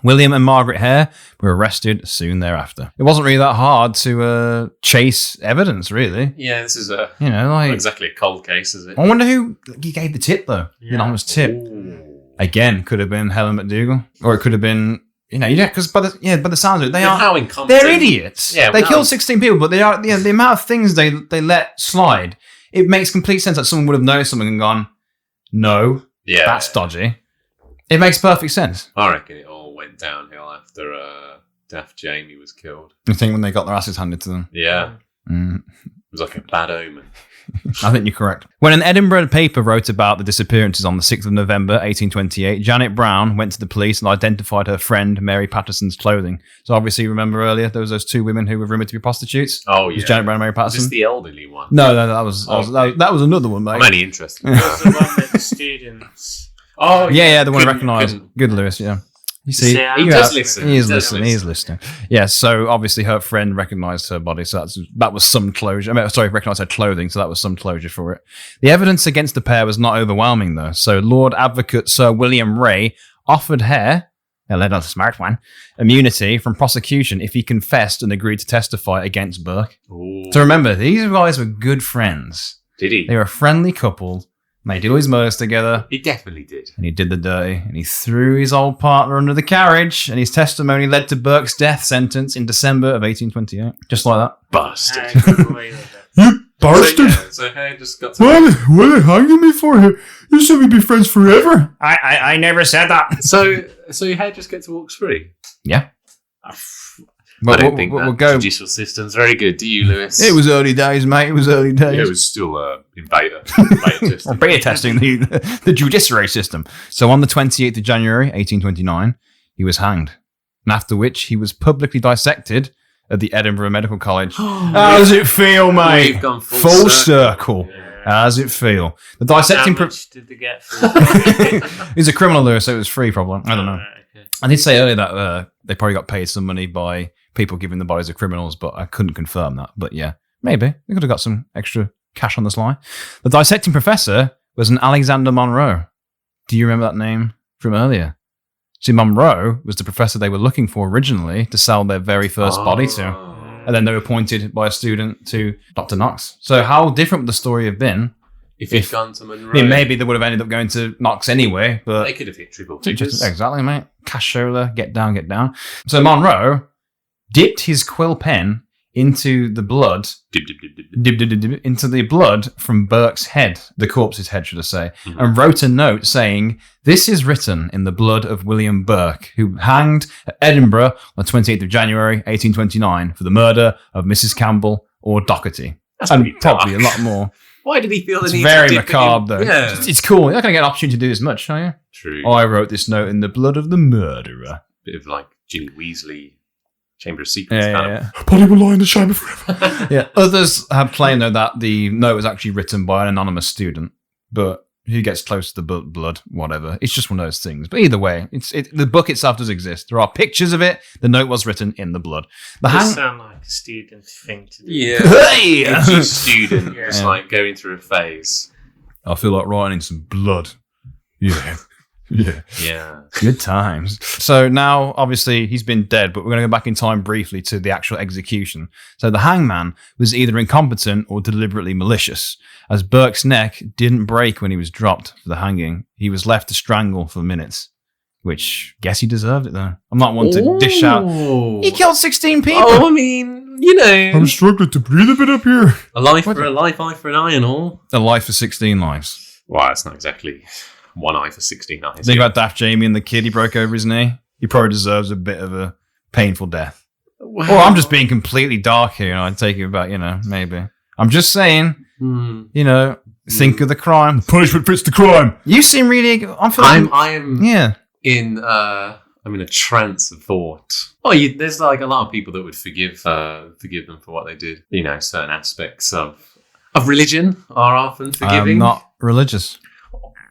William and Margaret Hare were arrested soon thereafter. It wasn't really that hard to chase evidence, really. Yeah, this is Not not exactly a cold case, is it? I wonder who he gave the tip, though. The anonymous tip. Ooh. Again, could have been Helen Mcdougall, or it could have been, because by the sounds of it, How incompetent. they're idiots. Yeah, they well, killed 16 people, but they are the amount of things they let slide. It makes complete sense that someone would have noticed something and gone, no, Yeah. that's dodgy. It makes perfect sense. I reckon it all went downhill after Daft Jamie was killed. I think when they got their asses handed to them. Yeah. Mm. It was like a bad omen. I think you're correct. When an Edinburgh paper wrote about the disappearances on the 6th of November, 1828, Janet Brown went to the police and identified her friend Mary Patterson's clothing. So obviously, remember earlier, there was those two women who were rumoured to be prostitutes? Oh, It was yeah. Janet Brown and Mary Is Patterson? this the elderly one? No, that was another one, mate. I'm only interested. It was the one with the students. Oh, Yeah, the one I Couldn't- recognise. couldn't- Good, Lewis, yeah. You see, See, I He you does have- listen. He is He does listening. He is listening. Yeah, so obviously her friend recognised her body, so that was some closure. Recognised her clothing, so that was some closure for it. The evidence against the pair was not overwhelming, though. So Lord Advocate Sir William Ray offered Hare, that's a smart one, immunity from prosecution if he confessed and agreed to testify against Burke. Ooh. So remember, these guys were good friends. Did he? They were a friendly couple. And they did all his murders together. He definitely did. And he did the dirty, and he threw his old partner under the carriage, and his testimony led to Burke's death sentence in December of 1828. Just like that. Bastard. I couldn't believe it. You bastard! So Hare just got to... What are you hanging me for here? You said we'd be friends forever. I never said that. So your Hare just gets to walk free? Yeah. I don't think that judicial system's very good. Do you, Lewis? It was early days, mate. It was early days. Yeah, it was still invader Or beta testing the judiciary system. So on the 28th of January, 1829, he was hanged. and after which he was publicly dissected at the Edinburgh Medical College. How does it feel, mate? We've gone full circle. How does it feel? The dissecting... How much did they get for it? He's a criminal lawyer, so it was free, probably. I don't know. Right, okay. I did say earlier that they probably got paid some money by people giving the bodies of criminals, but I couldn't confirm that. But yeah, maybe. They could have got some extra cash on the sly. The dissecting professor was an Alexander Monroe. Do you remember that name from earlier? See, Monroe was the professor they were looking for originally to sell their very first body to. And then they were appointed by a student to Dr. Knox. So how different would the story have been? If he'd gone to Monroe. I mean, maybe they would have ended up going to Knox anyway, but... They could have hit triple figures. Exactly, mate. Cashola, get down, get down. So Monroe dipped his quill pen into the blood... into the blood from Burke's head, the corpse's head, should I say, and wrote a note saying, "This is written in the blood of William Burke, who hanged at Edinburgh on the 28th of January, 1829, for the murder of Mrs. Campbell or Buckety." That's And pretty probably dark. a lot more. Why did he feel the It's need very to dip macabre, it though. in? Yeah. It's cool. You're not going to get an opportunity to do this much, are you? True. I wrote this note in the blood of the murderer. Bit of like Ginny Weasley, Chamber of Secrets kind of. Body will lie in the chamber forever. Yeah. Others have claimed, though, that the note was actually written by an anonymous student, but who gets close to the blood, whatever. It's just one of those things. But either way, the book itself does exist. There are pictures of it. The note was written in the blood. The Does hang... sound like a student thing to do. Yeah. Hey! It's a student. It's Yeah. like going through a phase. I feel like writing in some blood. Yeah. Yeah. Yeah. Good times. So now, obviously, he's been dead, but we're going to go back in time briefly to the actual execution. So the hangman was either incompetent or deliberately malicious, as Burke's neck didn't break when he was dropped for the hanging. He was left to strangle for minutes, which guess he deserved it, though. I'm not one to dish out. He killed 16 people. Oh, I mean, you know, I'm struggling to breathe a bit up here. a life for a life, eye for an eye and all. A life for 16 lives. Well, that's not exactly one eye for 16 eyes. Think about Daft Jamie and the kid he broke over his knee. He probably deserves a bit of a painful death. Well, Or I'm just being completely dark here, and I'd take it back, maybe. I'm just saying, think of the crime. Punishment fits the crime. You seem really... I am Yeah. I'm in a trance of thought. Oh, there's like a lot of people that would forgive them for what they did. You know, certain aspects of religion are often forgiving. I'm not religious.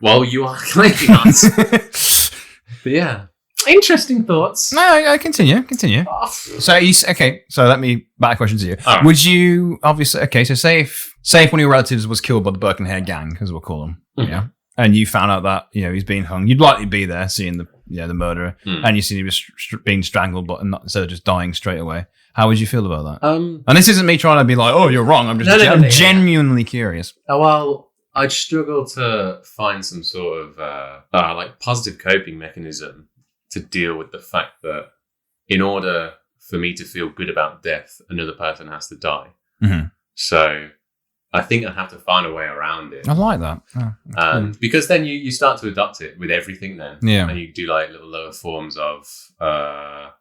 Well, you are clearly not. But yeah, interesting thoughts. No, continue. So let me back a question to you. All right. Would you, obviously, so say if one of your relatives was killed by the Burke and Hare gang, as we'll call them, yeah, and you found out that, he's being hung, you'd likely be there seeing the murderer, and you see he was being strangled, but not, instead of just dying straight away. How would you feel about that? And this isn't me trying to be like, oh, you're wrong. I'm just genuinely curious. Well, I'd struggle to find some sort of like positive coping mechanism to deal with the fact that in order for me to feel good about death, another person has to die. Mm-hmm. So I think I'd have to find a way around it. I like that. Oh, because then you start to adopt it with everything then. Yeah. And you do like little lower forms of, I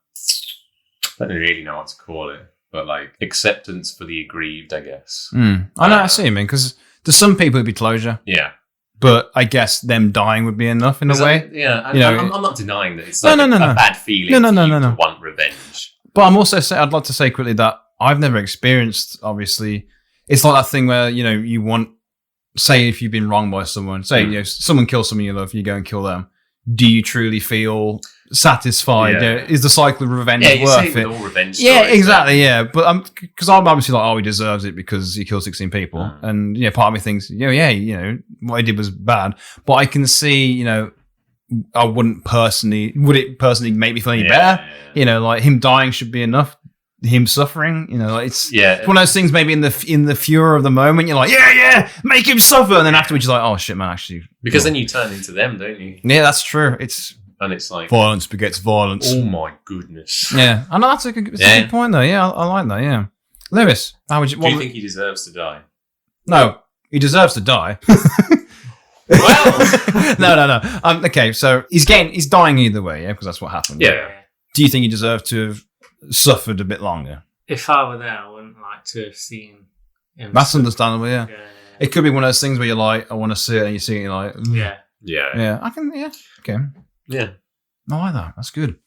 don't really know what to call it, but like acceptance for the aggrieved, I guess. I know, I see what you mean, because there's some people who'd be closure. Yeah. But I guess them dying would be enough in a way. I'm not denying that it's like a bad feeling to want revenge. But I'm also I'd like to say quickly that I've never experienced, obviously, it's like that thing where, you want, say if you've been wronged by someone, say, someone kills someone you love, you go and kill them. Do you truly feel satisfied? Yeah. Is the cycle of revenge you worth say it? with all revenge Yeah, stories, exactly. Yeah, but because I'm obviously like, oh, he deserves it because he killed 16 people, and part of me thinks, what he did was bad. But I can see, I wouldn't personally. Would it personally make me feel any better? Yeah. Like him dying should be enough. Him suffering, it's one of those things. Maybe in the furor of the moment, you're like, make him suffer, and then afterwards you're like, oh shit, man, actually, because then you turn into them, don't you? Yeah, that's true. It's like violence begets violence. Oh my goodness. Yeah, I know that's a good point though. Yeah, I like that. Yeah, Lewis, how would you? Do you think he deserves to die? No, he deserves to die. Well, no. Okay, so he's dying either way. Yeah, because that's what happened. Yeah. Do you think he deserved to have suffered a bit longer? If I were there, I wouldn't like to have seen him. That's understandable. Yeah. It could be one of those things where you're like, I want to see it, and you see it, and you're like, Yeah. I can. Yeah. Okay. Yeah. I like that. That's good.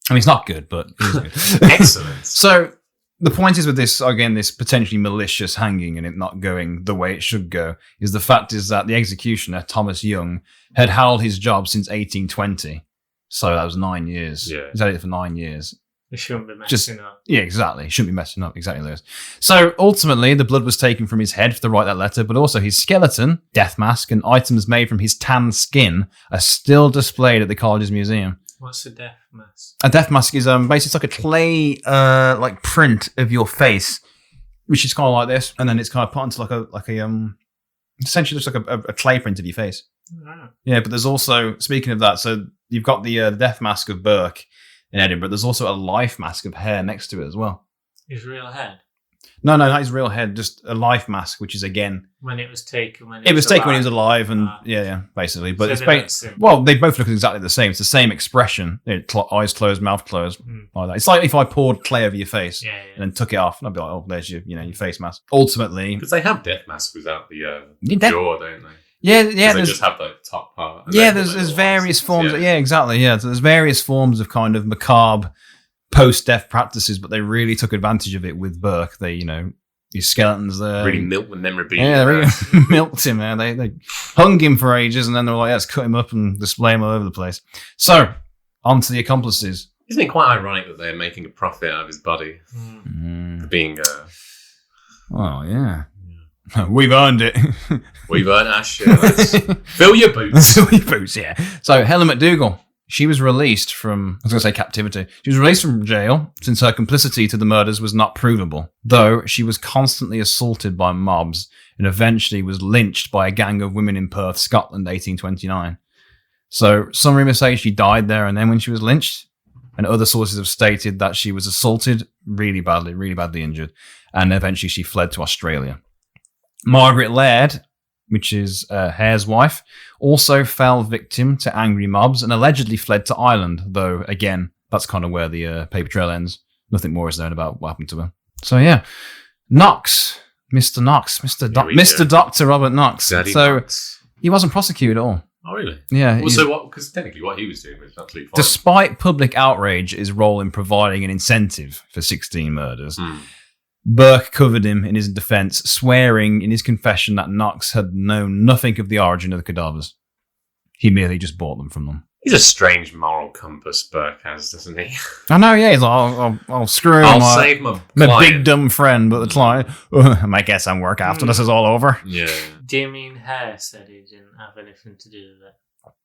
I mean, it's not good, but it is good. Excellent. So the point is with this, again, this potentially malicious hanging and it not going the way it should go, is the fact is that the executioner, Thomas Young, had held his job since 1820. So that was 9 years. Yeah. He's had it for 9 years. They shouldn't be messing up. Yeah, exactly. Shouldn't be messing up. Exactly, Lewis. So ultimately, the blood was taken from his head to write that letter, but also his skeleton, death mask, and items made from his tanned skin are still displayed at the college's museum. What's a death mask? A death mask is basically it's like a clay like print of your face, which is kind of like this, and then it's kind of put onto like a essentially just like a clay print of your face. Wow. Yeah, but there's also, speaking of that, so you've got the death mask of Burke in Edinburgh. There's also a life mask of Hare next to it as well. His real head? No, not his real head, just a life mask, which is again... When it was taken when it was taken when he was alive, and yeah, basically. But so it's well, they both look exactly the same. It's the same expression. Eyes closed, mouth closed, like that. It's like if I poured clay over your face and then took it off, and I'd be like, oh, there's your face mask. Ultimately... Because they have death masks without the death- jaw, don't they? Yeah. They just have the top part. And Yeah, then there's the various forms. Yeah. Yeah, exactly. Yeah, so there's various forms of kind of macabre post-death practices, but they really took advantage of it with Burke. They, his skeletons there. Really milk the memorabilia. Yeah, they really milked him, man. They hung him for ages, and then they were like, let's cut him up and display him all over the place. So, on to the accomplices. Isn't it quite ironic that they're making a profit out of his body? For being... Oh, yeah. We've earned it. We've earned our share. Fill your boots. Fill your boots, yeah. So, Helen Mcdougall, she was released from, I was going to say captivity. She was released from jail since her complicity to the murders was not provable, though she was constantly assaulted by mobs and eventually was lynched by a gang of women in Perth, Scotland, 1829. So, some rumours say she died there and then when she was lynched, and other sources have stated that she was assaulted really badly injured, and eventually she fled to Australia. Margaret Laird, which is Hare's wife, also fell victim to angry mobs and allegedly fled to Ireland, though, again, that's kind of where the paper trail ends. Nothing more is known about what happened to her. So, yeah. Knox. Mr. Knox. Mr. Dr. Robert Knox. Daddy so, Knox. He wasn't prosecuted at all. Oh, really? Yeah. Well, so what? Because technically what he was doing was absolutely fine. Despite public outrage, his role in providing an incentive for 16 murders, Burke covered him in his defence, swearing in his confession that Knox had known nothing of the origin of the cadavers. He merely just bought them from them. He's a strange moral compass, Burke has, doesn't he? I know, yeah. He's like, I'll screw I'll my, save my my client. big dumb friend, but the client, I might get some work after this is all over. Yeah. Do you mean Hare said he didn't have anything to do with it?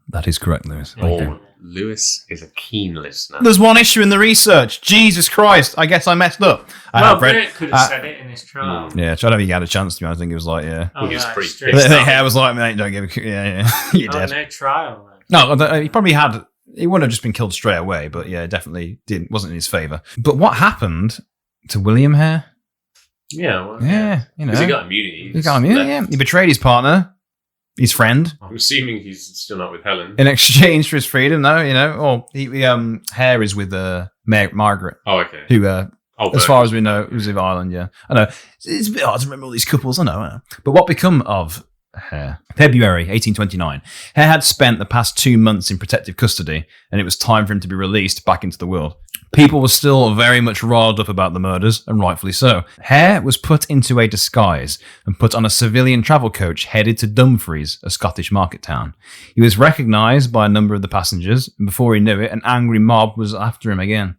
That is correct, Lewis. Oh, Lewis is a keen listener. There's one issue in the research. Jesus Christ. I guess I messed up. Well, Brett could have said it in his trial. Yeah, I don't think he had a chance to. I think it was like, yeah. Oh, He was right, pretty straight pissed The off. hair was like, mate, don't give a... Yeah. You're Oh, dead. no trial then. No, he probably had... He wouldn't have just been killed straight away, but yeah, definitely wasn't in his favour. But what happened to William Hare? Yeah, well, Yeah, Because he got immunity. He got immunity, yeah. He betrayed his partner, his friend, I'm assuming he's still not with Helen. in exchange for his freedom, though, Or Hare is with Margaret, Oh, okay. who, Oh, as Burke. far as we know, was of Ireland, yeah. I know. It's a bit hard to remember all these couples, I know. But what become of Hare? February 1829. Hare had spent the past 2 months in protective custody, and it was time for him to be released back into the world. People were still very much riled up about the murders, and rightfully so. Hare was put into a disguise and put on a civilian travel coach headed to Dumfries, a Scottish market town. He was recognised by a number of the passengers, and before he knew it, an angry mob was after him again.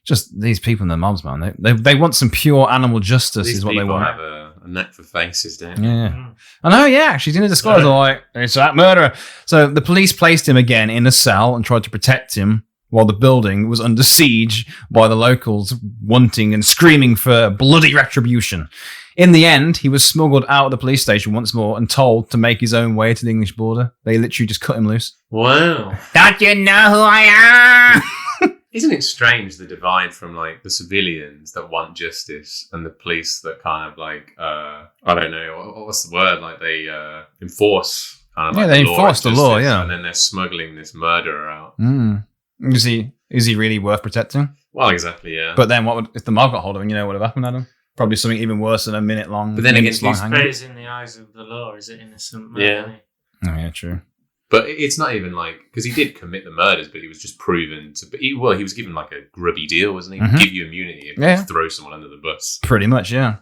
Just these people in the mobs, man. They want some pure animal justice, These is what they people want. have a neck for faces, don't they? Yeah. I know, yeah. Actually, he's in a disguise. They're like, it's that murderer. So the police placed him again in a cell and tried to protect him while the building was under siege by the locals wanting and screaming for bloody retribution. In the end, he was smuggled out of the police station once more and told to make his own way to the English border. They literally just cut him loose. Wow. Don't you know who I am? Isn't it strange, the divide from, like, the civilians that want justice and the police that kind of, like, I don't know, what's the word? Like, they enforce kind of, like, they the law enforce and the law, justice, yeah. And then they're smuggling this murderer out. Is he really worth protecting? Well, exactly, yeah. But then what would, if the mob got hold of him, what would have happened, Adam? Probably something even worse than a minute long. But then again, minutes long Whose hanging. praise in the eyes of the law is it innocent man? Yeah. Oh, yeah, true. But it's not even like, because he did commit the murders, but he was just proven to be, he was given like a grubby deal, wasn't he? Mhm. Give you immunity if you throw someone under the bus. Pretty much, yeah.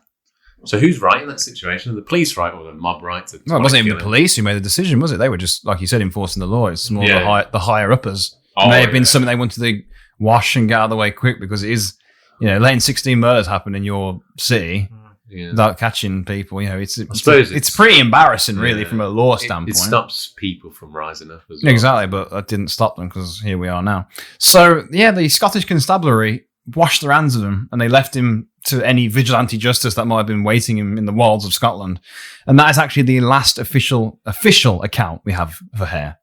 So who's right in that situation? The police right or the mob right? Well, it wasn't even the police who made the decision, was it? They were just, like you said, enforcing the law. It's more the higher uppers. It may have been something they wanted to wash and get out of the way quick, because it is, letting 16 murders happen in your city without catching people. It's pretty embarrassing, really, from a law standpoint. It stops people from rising up as well. Exactly, but that didn't stop them, because here we are now. So, the Scottish Constabulary washed their hands of him, and they left him to any vigilante justice that might have been waiting him in the wilds of Scotland. And that is actually the last official account we have for Hare.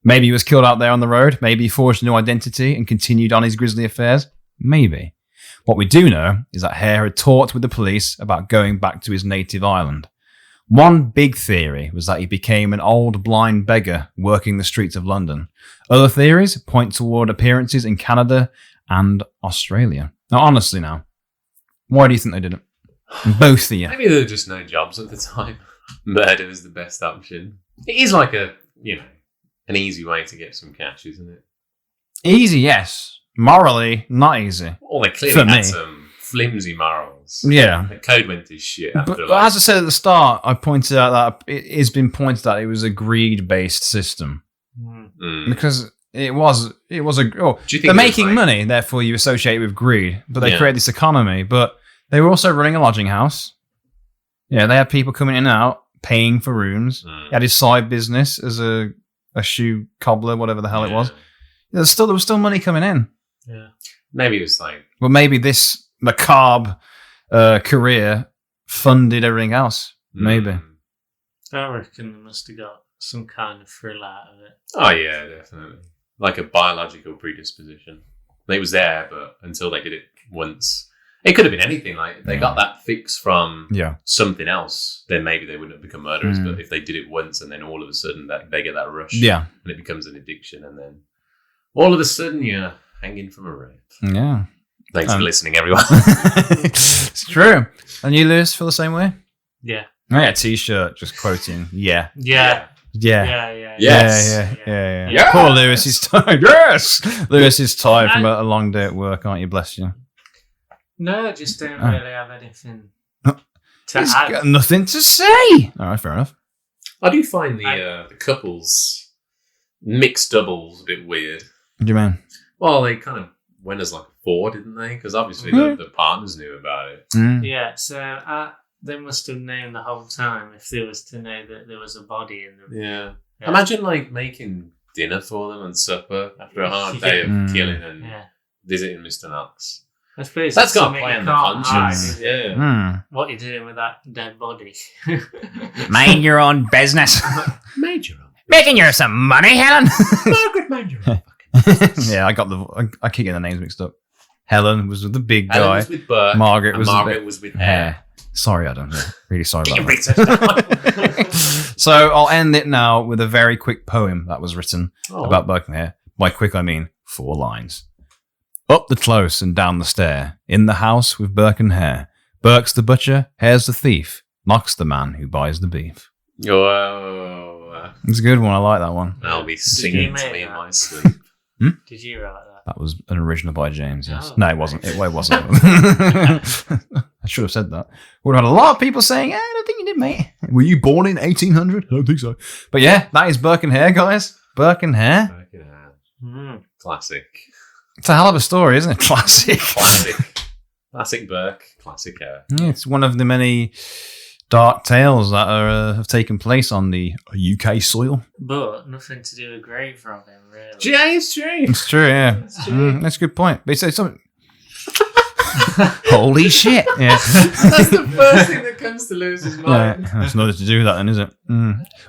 Maybe he was killed out there on the road. Maybe he forged a new identity and continued on his grisly affairs. Maybe. What we do know is that Hare had talked with the police about going back to his native island. One big theory was that he became an old blind beggar working the streets of London. Other theories point toward appearances in Canada and Australia. Now, honestly why do you think they did it? Both of you. Maybe there were just no jobs at the time. Murder was the best option. It is like an easy way to get some cash, isn't it? Easy, yes. Morally, not easy. Well, they clearly had some flimsy morals. Yeah. The code went to shit after But as I said at the start, I pointed out that it has been pointed out it was a greed-based system. Because it was they're making money, therefore you associate it with greed. But they create this economy. But they were also running a lodging house. Yeah, they had people coming in and out, paying for rooms. He had his side business as a shoe cobbler, whatever the hell it was. There was still money coming in. Yeah. Maybe it was like... Well, maybe this macabre career funded everything else. Maybe. I reckon they must have got some kind of thrill out of it. Oh, yeah, definitely. Like a biological predisposition. It was there, but until they did it once... It could have been anything. Like, they got that fix from something else, then maybe they wouldn't have become murderers. But if they did it once and then all of a sudden they get that rush and it becomes an addiction, and then all of a sudden you're hanging from a rope. Yeah. Thanks for listening, everyone. It's true. And you, Lewis, feel the same way? Yeah. I got a t-shirt just quoting, Yeah. Yeah. Poor Lewis is tired. Yes! Lewis is tired from a long day at work, aren't you? Bless you. No, I just don't really have anything to He's add. got nothing to say. All right, fair enough. I do find the couples mixed doubles a bit weird. What do you mean? Well, they kind of went as like a four, didn't they? Because obviously the partners knew about it. Yeah, so they must have known the whole time if they was to know that there was a body in them. Yeah. Imagine like making dinner for them and supper after a hard day of killing and visiting Mr. Knox. I suppose that's got to something play you on the can't conscience. hide. What you're doing with that dead body. Mind your own business. Mind your own. Making you some money, Helen. Margaret, mind your own fucking business. Yeah, I keep getting the names mixed up. Helen was with the big guy. Helen was with Burke. Margaret was with Hare. Sorry, Adam. Really sorry Get about your that. research done. So I'll end it now with a very quick poem that was written about Burke and Hare. By quick, I mean 4 lines. Up the close and down the stair, in the house with Burke and Hare. Burke's the butcher, Hare's the thief, Knox the man who buys the beef. Whoa. It's a good one. I like that one. I'll be singing to me in my sleep. Did you write that? That was an original by James, yes. Oh, no, it wasn't. It wasn't. I should have said that. Would have had a lot of people saying, I don't think you did, mate. Were you born in 1800? I don't think so. But yeah, that is Burke and Hare, guys. Burke and Hare. Burke and Hare. Classic. It's a hell of a story, isn't it? Classic. Classic Burke, classic Hare. Yeah, it's one of the many dark tales that have taken place on the UK soil. But nothing to do with grave robbing, really. Yeah, it's true. It's true, yeah. That's a good point. But it's something... Holy shit. Yeah. That's the first thing that comes to Lewis's mind. That's nothing to do with that then, is it?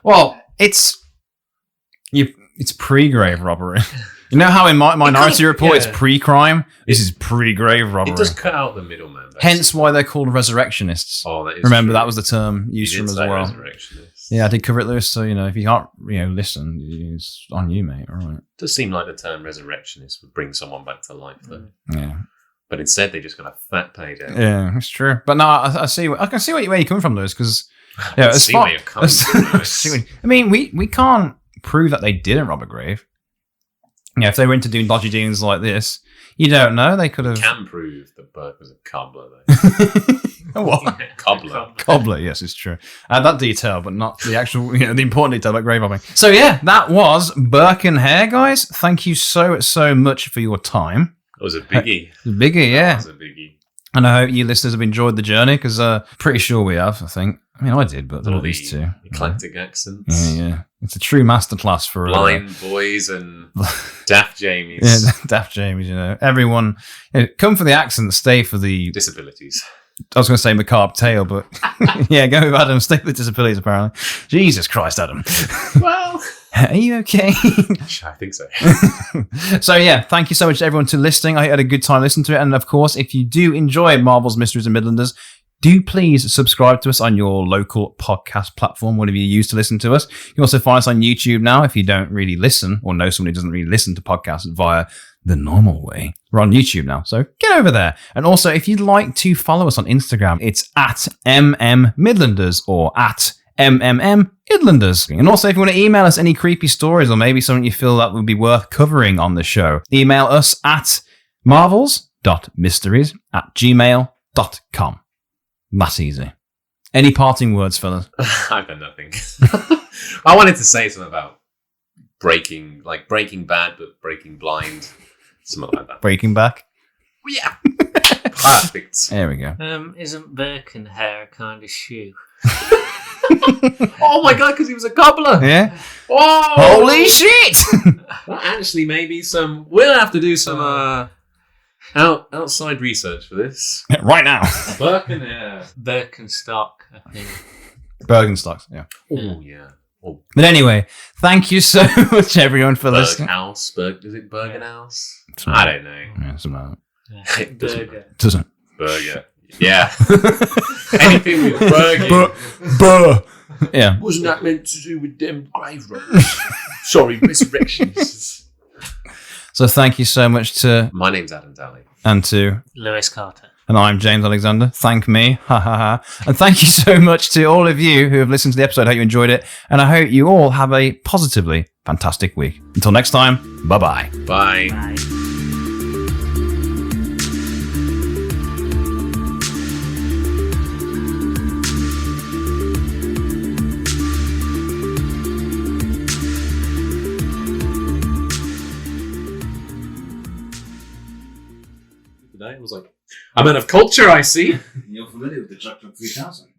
Well, it's pre-grave robbery. You know how in Minority Report it's pre-crime? This is pre-grave robbery. It does cut out the middleman. Hence why they're called resurrectionists. Oh, that is Remember, true. that was the term used from as well. Resurrectionists. Yeah, I did cover it, Lewis. So, if you can't, listen, it's on you, mate. All right. It does seem like the term resurrectionist would bring someone back to life, though. Yeah. But instead, they just got a fat payday. Yeah, it's true. But no, I see. I can see where you're coming from, Lewis. Because where you're coming from, Lewis. I mean, we can't prove that they didn't rob a grave. Yeah, if they were into doing dodgy dealings like this, you don't know. They could have. Can prove that Burke was a cobbler, though. What? Cobbler. Cobbler, yes, it's true. That detail, but not the actual, the important detail about grave robbing. So yeah, that was Burke and Hare, guys. Thank you so much for your time. It was a biggie. Biggie, yeah. It was a biggie. And I hope you listeners have enjoyed the journey, because pretty sure we have, I think. I mean, I did, but there All were these two. Eclectic accents. Yeah. It's a true masterclass for Blind boys and Daft Jamies. Yeah, Daft Jamies, everyone. Come for the accent, stay for the... Disabilities. I was going to say macabre tale, but yeah, go with Adam, stay with the disabilities, apparently. Jesus Christ, Adam. Well... Are you okay? I think so. So yeah, thank you so much to everyone to listening. I had a good time listening to it. And of course, if you do enjoy Marvel's Mysteries and Midlanders, do please subscribe to us on your local podcast platform, whatever you use to listen to us. You can also find us on YouTube now if you don't really listen or know someone who doesn't really listen to podcasts via the normal way. We're on YouTube now, so get over there. And also, if you'd like to follow us on Instagram, it's at MMMidlanders or at MMMidlanders. And also, if you want to email us any creepy stories or maybe something you feel that would be worth covering on the show, email us at marvels.mysteries@gmail.com. That's easy. Any parting words, fellas? I've got nothing. I wanted to say something about Breaking Bad, but Breaking Blind. Something like that. Breaking back? Yeah. Perfect. There we go. Isn't Burke and Hare a kind of shoe? Oh my god, because he was a cobbler. Yeah. Oh, Holy shit! Well, actually, maybe we'll have to do some outside research for this. Right now. Burke and Hare. Birkenstock, I think. Bergenstocks, yeah. Oh yeah. Oh, But anyway, thank you so much, everyone, for listening. Berghaus. Is it Bergenhaus? I don't know. Yeah, something like that. It doesn't. Burger. Doesn't. Burger. Yeah. Anything with burger. Yeah. Wasn't that meant to do with them grave robbers? Sorry, resurrectionists. So thank you so much to... My name's Adam Daly. And to... Lewis Carter. And I'm James Alexander. Thank me. Ha ha ha. And thank you so much to all of you who have listened to the episode. I hope you enjoyed it. And I hope you all have a positively fantastic week. Until next time, bye-bye. Bye. Bye. I was like, a man of culture, I see. You're familiar with the Chapter 3000?